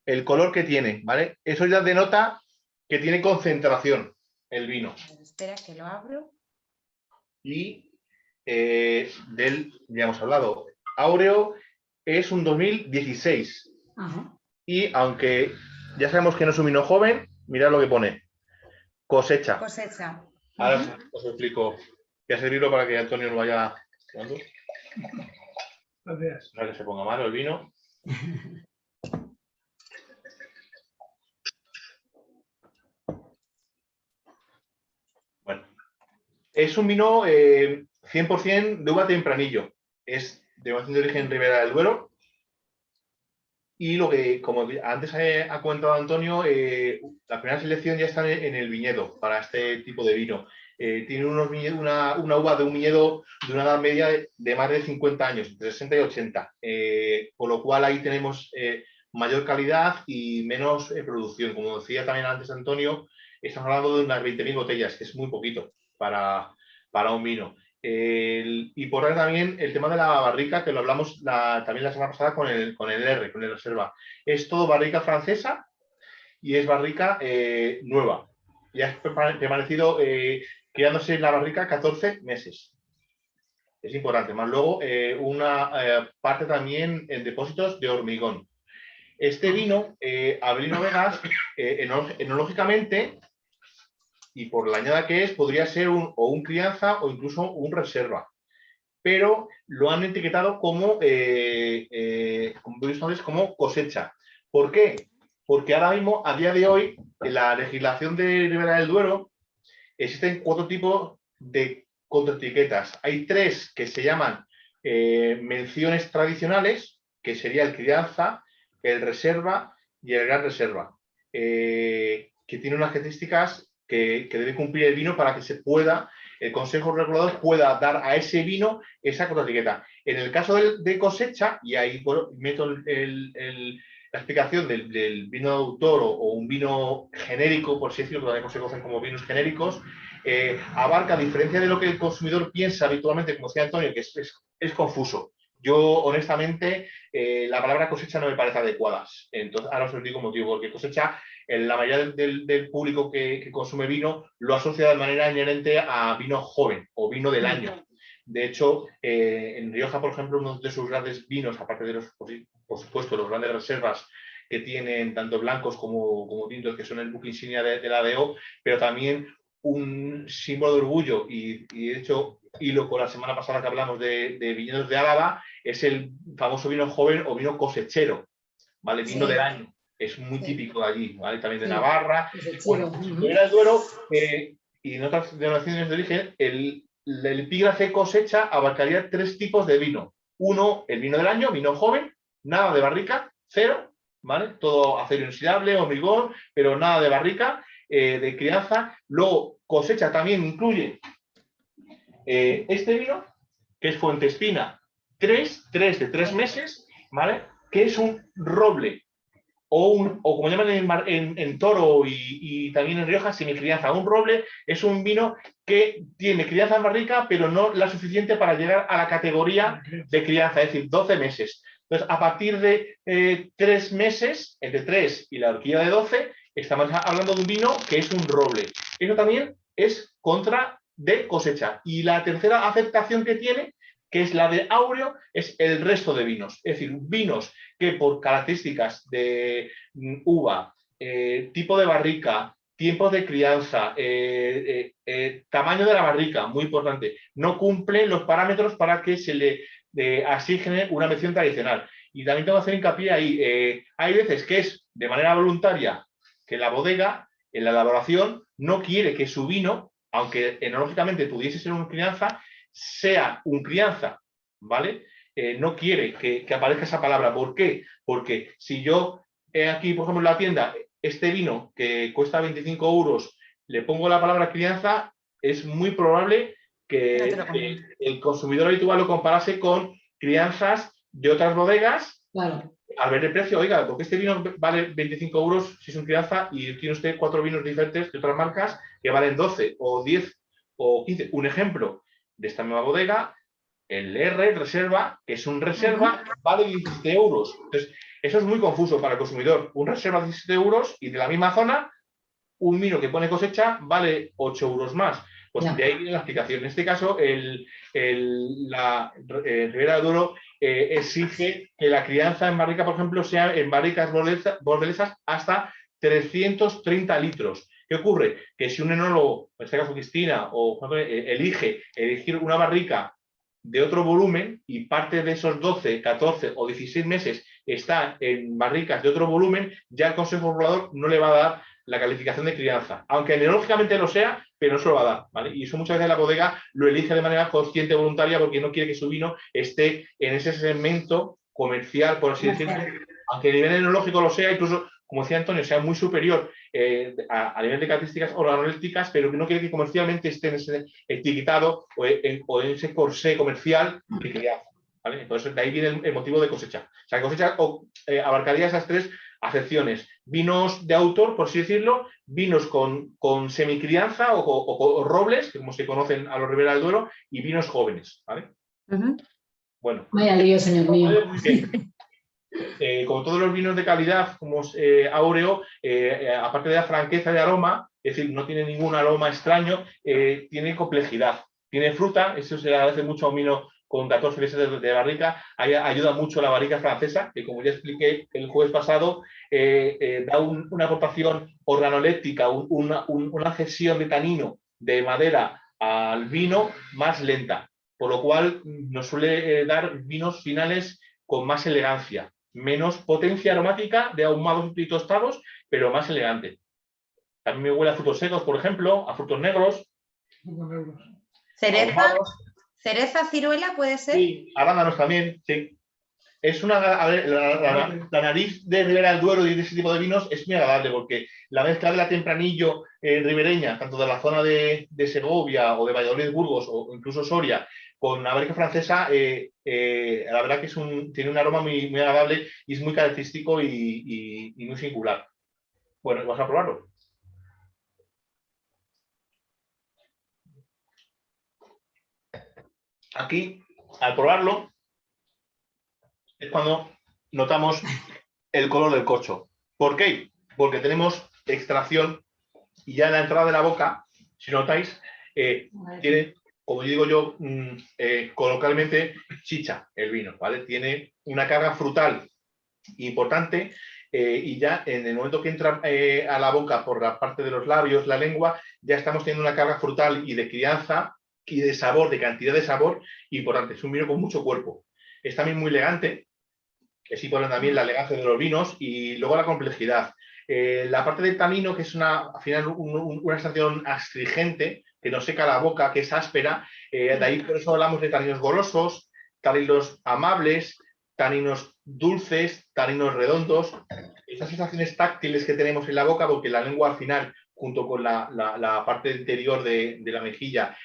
el color que tiene, ¿vale? Eso ya denota que tiene concentración el vino. Espera que lo abro. Y ya hemos hablado, Áureo es un 2016. Ajá. Y aunque ya sabemos que no es un vino joven, mirad lo que pone. Cosecha. Cosecha. Ahora os explico. Voy a servirlo para que Antonio no vaya... Gracias. Para que se ponga malo el vino. Bueno. Es un vino 100% de uva tempranillo. Es denominación de origen Ribera del Duero. Y lo que, como antes ha comentado Antonio, la primera selección ya está en el viñedo para este tipo de vino. Tiene una uva de un viñedo de una edad media de más de 50 años, entre 60 y 80. Por lo cual ahí tenemos mayor calidad y menos producción. Como decía también antes Antonio, estamos hablando de unas 20.000 botellas, que es muy poquito para un vino. Y por ahí también el tema de la barrica, que lo hablamos también la semana pasada con el reserva. Es todo barrica francesa y es barrica nueva. Ya ha permanecido criándose en la barrica 14 meses. Es importante. Más luego una parte también en depósitos de hormigón. Este vino, Avelino Vegas, enológicamente, y por la añada que es, podría ser un crianza o incluso un reserva. Pero lo han etiquetado como cosecha. ¿Por qué? Porque ahora mismo, a día de hoy, en la legislación de Ribera del Duero, existen 4 tipos de contraetiquetas. Hay 3 que se llaman menciones tradicionales, que sería el crianza, el reserva y el gran reserva, que tienen unas características que debe cumplir el vino para que el Consejo Regulador pueda dar a ese vino esa contraetiqueta. En el caso de cosecha, y ahí meto la explicación del vino de autor o un vino genérico, por así decirlo, que también se conocen como vinos genéricos, abarca, a diferencia de lo que el consumidor piensa habitualmente, como decía Antonio, que es confuso. Yo, honestamente, la palabra cosecha no me parece adecuada. Entonces, ahora os digo motivo, porque cosecha, la mayoría del público que consume vino lo asocia de manera inherente a vino joven o vino del año. De hecho, en Rioja, por ejemplo, uno de sus grandes vinos, aparte de por supuesto, los grandes reservas que tienen tanto blancos como tintos, que son el buque insignia de la DO, pero también un símbolo de orgullo y de hecho, hilo con la semana pasada que hablamos de viñedos de Álava, es el famoso vino joven o vino cosechero, ¿vale? Vino del año. Es muy típico de allí, ¿vale? También de Navarra. Bueno, Ribera del Duero y en otras denominaciones de origen, el epígrafe cosecha abarcaría 3 tipos de vino. Uno, el vino del año, vino joven, nada de barrica, 0, ¿vale? Todo acero inoxidable, hormigón, pero nada de barrica, de crianza. Luego, cosecha también incluye este vino, que es Fuentespina, 3 de 3 meses, ¿vale? Que es un roble, o como llaman en Toro y también en Rioja, semicrianza. Un roble es un vino que tiene crianza en barrica, pero no la suficiente para llegar a la categoría de crianza, es decir, 12 meses. Entonces, a partir de 3 meses, entre 3 y la horquilla de 12, estamos hablando de un vino que es un roble. Eso también es contra de cosecha. Y la tercera aceptación que tiene, que es la de áureo, es el resto de vinos. Es decir, vinos que por características de uva, tipo de barrica, tiempos de crianza, tamaño de la barrica, muy importante, no cumplen los parámetros para que se le asigne una mención tradicional. Y también tengo que hacer hincapié ahí. Hay veces que es de manera voluntaria que la bodega, en la elaboración, no quiere que su vino, aunque enológicamente pudiese ser un crianza, sea un crianza, ¿vale? No quiere que aparezca esa palabra. ¿Por qué? Porque si yo aquí, por ejemplo, en la tienda, este vino que cuesta 25 euros, le pongo la palabra crianza, es muy probable que el consumidor habitual lo comparase con crianzas de otras bodegas. Claro. Al ver el precio, oiga, porque este vino vale 25 euros si es un crianza y tiene usted 4 vinos diferentes de otras marcas que valen 12 o 10 o 15. Un ejemplo de esta misma bodega, el R Reserva, que es un reserva, vale 17 euros. Entonces, eso es muy confuso para el consumidor. Un reserva 17 euros y de la misma zona, un vino que pone cosecha vale 8 euros más. Pues de ahí viene la explicación. En este caso, la Ribera del Duero exige que la crianza en barrica, por ejemplo, sea en barricas bordelesas hasta 330 litros. ¿Qué ocurre? Que si un enólogo, en este caso Cristina, elige elegir una barrica de otro volumen y parte de esos 12, 14 o 16 meses está en barricas de otro volumen, ya el Consejo Regulador no le va a dar la calificación de crianza, aunque enológicamente lo sea, pero no se lo va a dar, ¿vale? Y eso muchas veces la bodega lo elige de manera consciente, voluntaria, porque no quiere que su vino esté en ese segmento comercial, por así decirlo, aunque a nivel enológico lo sea, incluso, como decía Antonio, sea muy superior a nivel de características organolépticas, pero que no quiere que comercialmente esté en ese etiquetado o en ese corsé comercial de crianza, ¿vale? Entonces, de ahí viene el motivo de cosecha. O sea, cosecha abarcaría esas tres acepciones: vinos de autor, por así decirlo, vinos con semicrianza o robles, como se conocen a los Ribera del Duero, y vinos jóvenes, ¿vale? Bueno. Vaya lío, señor mío. Como todos los vinos de calidad, como áureo, aparte de la franqueza de aroma, es decir, no tiene ningún aroma extraño, tiene complejidad, tiene fruta. Eso se le agradece mucho a un vino con 14 meses de barrica. Ayuda mucho la barrica francesa, que como ya expliqué el jueves pasado, da una aportación organoléptica, una cesión de tanino de madera al vino más lenta, por lo cual nos suele dar vinos finales con más elegancia, menos potencia aromática de ahumados y tostados, pero más elegante. También me huele a frutos secos, por ejemplo, a frutos negros. ¿Cereza? ¿Cereza, ciruela puede ser? Sí, arándanos también, sí. Es a ver, la nariz de Ribera del Duero y de ese tipo de vinos es muy agradable, porque la mezcla de la tempranillo ribereña, tanto de la zona de Segovia o de Valladolid, Burgos o incluso Soria, con la barrica francesa, la verdad que tiene un aroma muy, muy agradable y es muy característico y muy singular. Bueno, ¿vas a probarlo? Aquí, al probarlo, es cuando notamos el color del corcho. ¿Por qué? Porque tenemos extracción y ya en la entrada de la boca, si notáis, tiene, como digo yo, coloquialmente, chicha el vino, ¿vale? Tiene una carga frutal importante y ya en el momento que entra a la boca por la parte de los labios, la lengua, ya estamos teniendo una carga frutal y de crianza y de sabor, de cantidad de sabor importante. Es un vino con mucho cuerpo. Es también muy elegante, es importante también la elegancia de los vinos y luego la complejidad. La parte del tanino, que es al final una extracción astringente, que nos seca la boca, que es áspera, de ahí por eso hablamos de taninos golosos, taninos amables, taninos dulces, taninos redondos. Esas sensaciones táctiles que tenemos en la boca, porque la lengua al final, junto con la parte interior de la mejilla,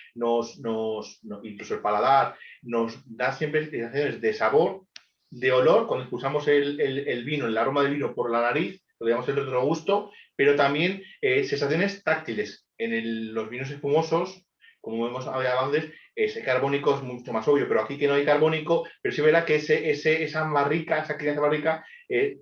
incluso el paladar, nos da siempre sensaciones de sabor, de olor, cuando expulsamos el vino, el aroma del vino por la nariz, lo llamamos el retrogusto, pero también sensaciones táctiles. En los vinos espumosos, como hemos hablado antes, ese carbónico es mucho más obvio, pero aquí que no hay carbónico, pero sí verá que esa barrica, esa crianza barrica,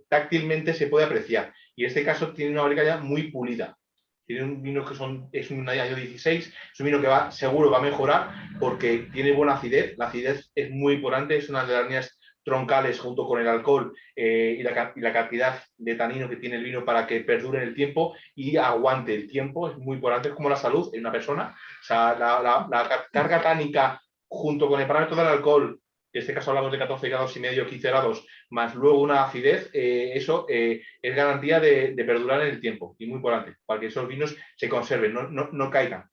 táctilmente se puede apreciar. y en este caso tiene una barrica ya muy pulida. Tiene un vino que es un año 16, es un vino que seguro va a mejorar porque tiene buena acidez. La acidez es muy importante, es una de las líneas troncales junto con el alcohol y la cantidad de tanino que tiene el vino para que perdure en el tiempo y aguante el tiempo. Es muy importante, es como la salud en una persona. O sea, la carga tánica junto con el parámetro del alcohol, en este caso hablamos de 14 grados y medio, 15 grados, más luego una acidez, eso es garantía de perdurar en el tiempo y muy importante, para que esos vinos se conserven, no caigan.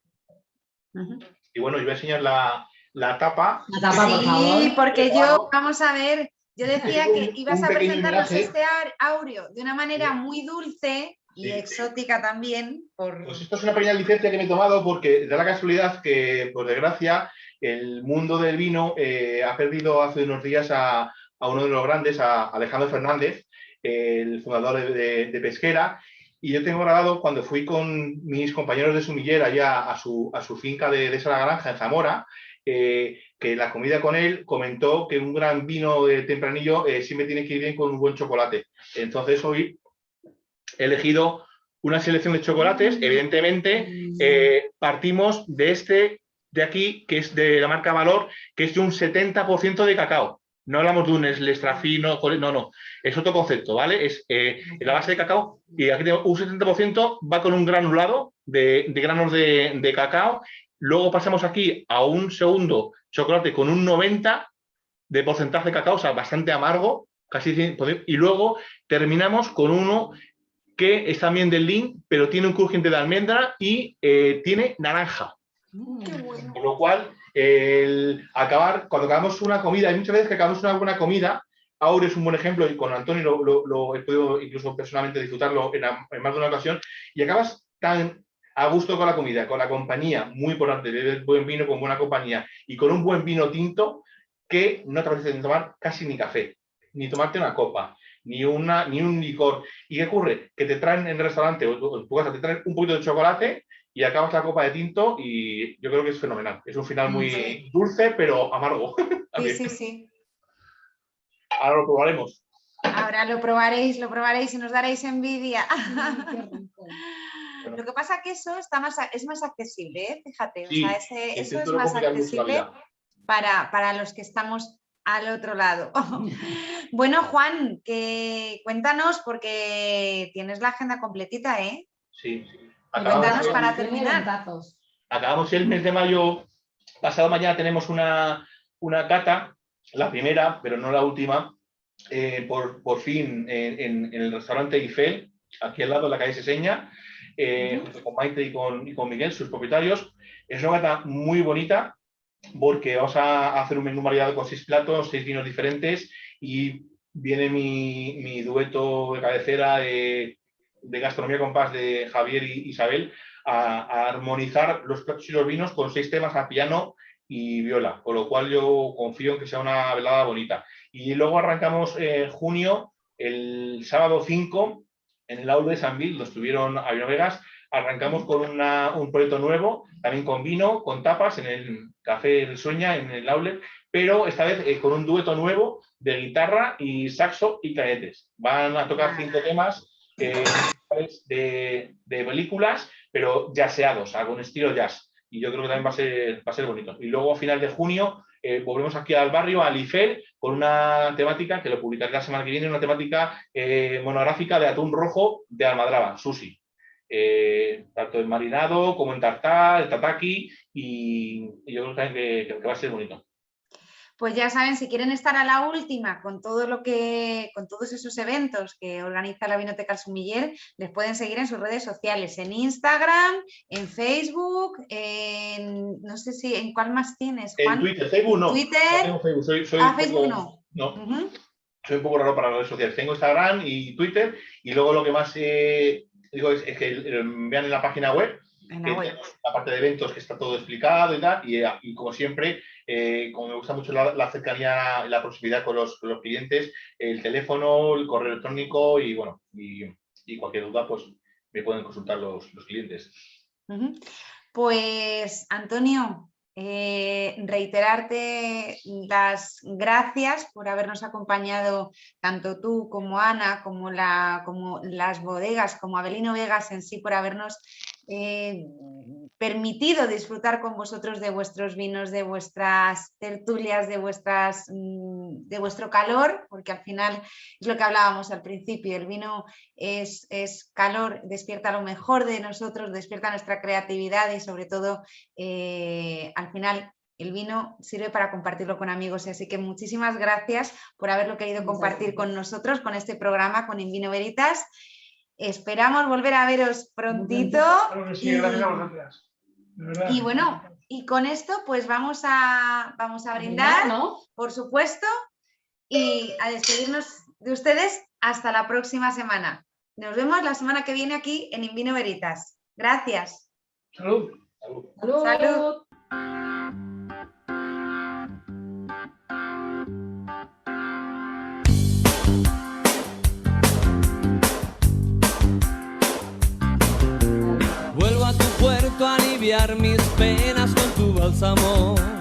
Y bueno, yo voy a enseñar la tapa. La tapa, por favor. Sí, porque vamos a ver, yo decía que ibas a presentarnos este áureo de una manera muy dulce y exótica también. Pues esto es una pequeña licencia que me he tomado porque da la casualidad que, por desgracia, el mundo del vino ha perdido hace unos días a uno de los grandes, a Alejandro Fernández, el fundador de Pesquera, y yo tengo grabado cuando fui con mis compañeros de sumiller allá a su finca de esa granja en Zamora, que la comida con él comentó que un gran vino de tempranillo siempre tiene que ir bien con un buen chocolate. Entonces hoy he elegido una selección de chocolates. Evidentemente partimos de aquí, que es de la marca Valor, que es de un 70% de cacao. No hablamos de un extra fino, no. Es otro concepto, ¿vale? Es la base de cacao y aquí tengo un 70% va con un granulado de granos de cacao. Luego pasamos aquí a un segundo chocolate con un 90% de porcentaje de cacao, o sea, bastante amargo, casi 100%, y luego terminamos con uno que es también del Lean, pero tiene un crujiente de almendra y tiene naranja. Bueno. Con lo cual, cuando acabamos una comida, hay muchas veces que acabamos una buena comida. Aure es un buen ejemplo y con Antonio lo he podido incluso personalmente disfrutarlo en más de una ocasión, y acabas tan a gusto con la comida, con la compañía, muy importante, beber buen vino con buena compañía y con un buen vino tinto que no te apetece tomar casi ni café, ni tomarte una copa, ni un licor. ¿Y qué ocurre? Que te traen en el restaurante o en tu casa, te traen un poquito de chocolate y acabas la copa de tinto y yo creo que es fenomenal. Es un final muy dulce, pero amargo. Sí. Ahora lo probaremos. Ahora lo probaréis y nos daréis envidia. Lo que pasa es que eso es más accesible, ¿eh? Fíjate, sí, o sea, eso es más accesible para los que estamos al otro lado. Bueno, Juan, cuéntanos porque tienes la agenda completita, ¿eh? Sí. Cuéntanos para terminar. Acabamos el mes de mayo, pasado mañana tenemos una cata, la primera, pero no la última, por fin en el restaurante Eiffel, aquí al lado de la calle Seseña, junto con Maite y con Miguel, sus propietarios. Es una cata muy bonita porque vamos a hacer un menú variado con 6 platos, 6 vinos diferentes, y viene mi dueto de cabecera de gastronomía compás de Javier y Isabel a armonizar los platos y los vinos con 6 temas a piano y viola, con lo cual yo confío en que sea una velada bonita. Y luego arrancamos junio, el sábado 5, en el aula de San Vil, lo estuvieron a Vino Vegas. Arrancamos con un proyecto nuevo, también con vino, con tapas, en el Café El Sueña, en el outlet, pero esta vez con un dueto nuevo de guitarra y saxo y clarinetes. Van a tocar 5 temas de películas, pero jazzeados, algún estilo jazz. Y yo creo que también va a ser bonito. Y luego a final de junio volvemos aquí al barrio, al IFEL, con una temática que lo publicaré la semana que viene, una temática monográfica de atún rojo de almadraba, sushi. Tanto en marinado como en tartar, en tataki, y yo creo también que va a ser bonito. Pues ya saben, si quieren estar a la última con todos esos eventos que organiza la Vinoteca El Sumiller, les pueden seguir en sus redes sociales, en Instagram, en Facebook, no sé si, ¿en cuál más tienes, Juan? En Twitter, Facebook no. Twitter. No tengo Facebook. Facebook no. No. Soy un poco raro para las redes sociales. Tengo Instagram y Twitter, y luego lo que más digo es que vean en la página web, la parte de eventos, que está todo explicado y tal, y como siempre, como me gusta mucho la cercanía y la proximidad con los clientes, el teléfono, el correo electrónico, y bueno, y cualquier duda, pues me pueden consultar los clientes. Pues, Antonio, reiterarte las gracias por habernos acompañado, tanto tú como Ana, como las bodegas, como Avelino Vegas en sí, por habernos permitido disfrutar con vosotros de vuestros vinos, de vuestras tertulias, de vuestro calor, porque al final es lo que hablábamos al principio, el vino es calor, despierta lo mejor de nosotros, despierta nuestra creatividad y sobre todo al final el vino sirve para compartirlo con amigos, así que muchísimas gracias por haberlo querido compartir con nosotros, con este programa, con In Vino Veritas. Esperamos volver a veros prontito. Claro que sí, gracias a vosotras. De verdad. Y bueno, y con esto pues vamos a brindar, ¿no? por supuesto, y a despedirnos de ustedes hasta la próxima semana. Nos vemos la semana que viene aquí en In Vino Veritas. Gracias. Salud. ¡Salud! Salud. Vuelvo a tu puerto a aliviar mis penas con tu bálsamo.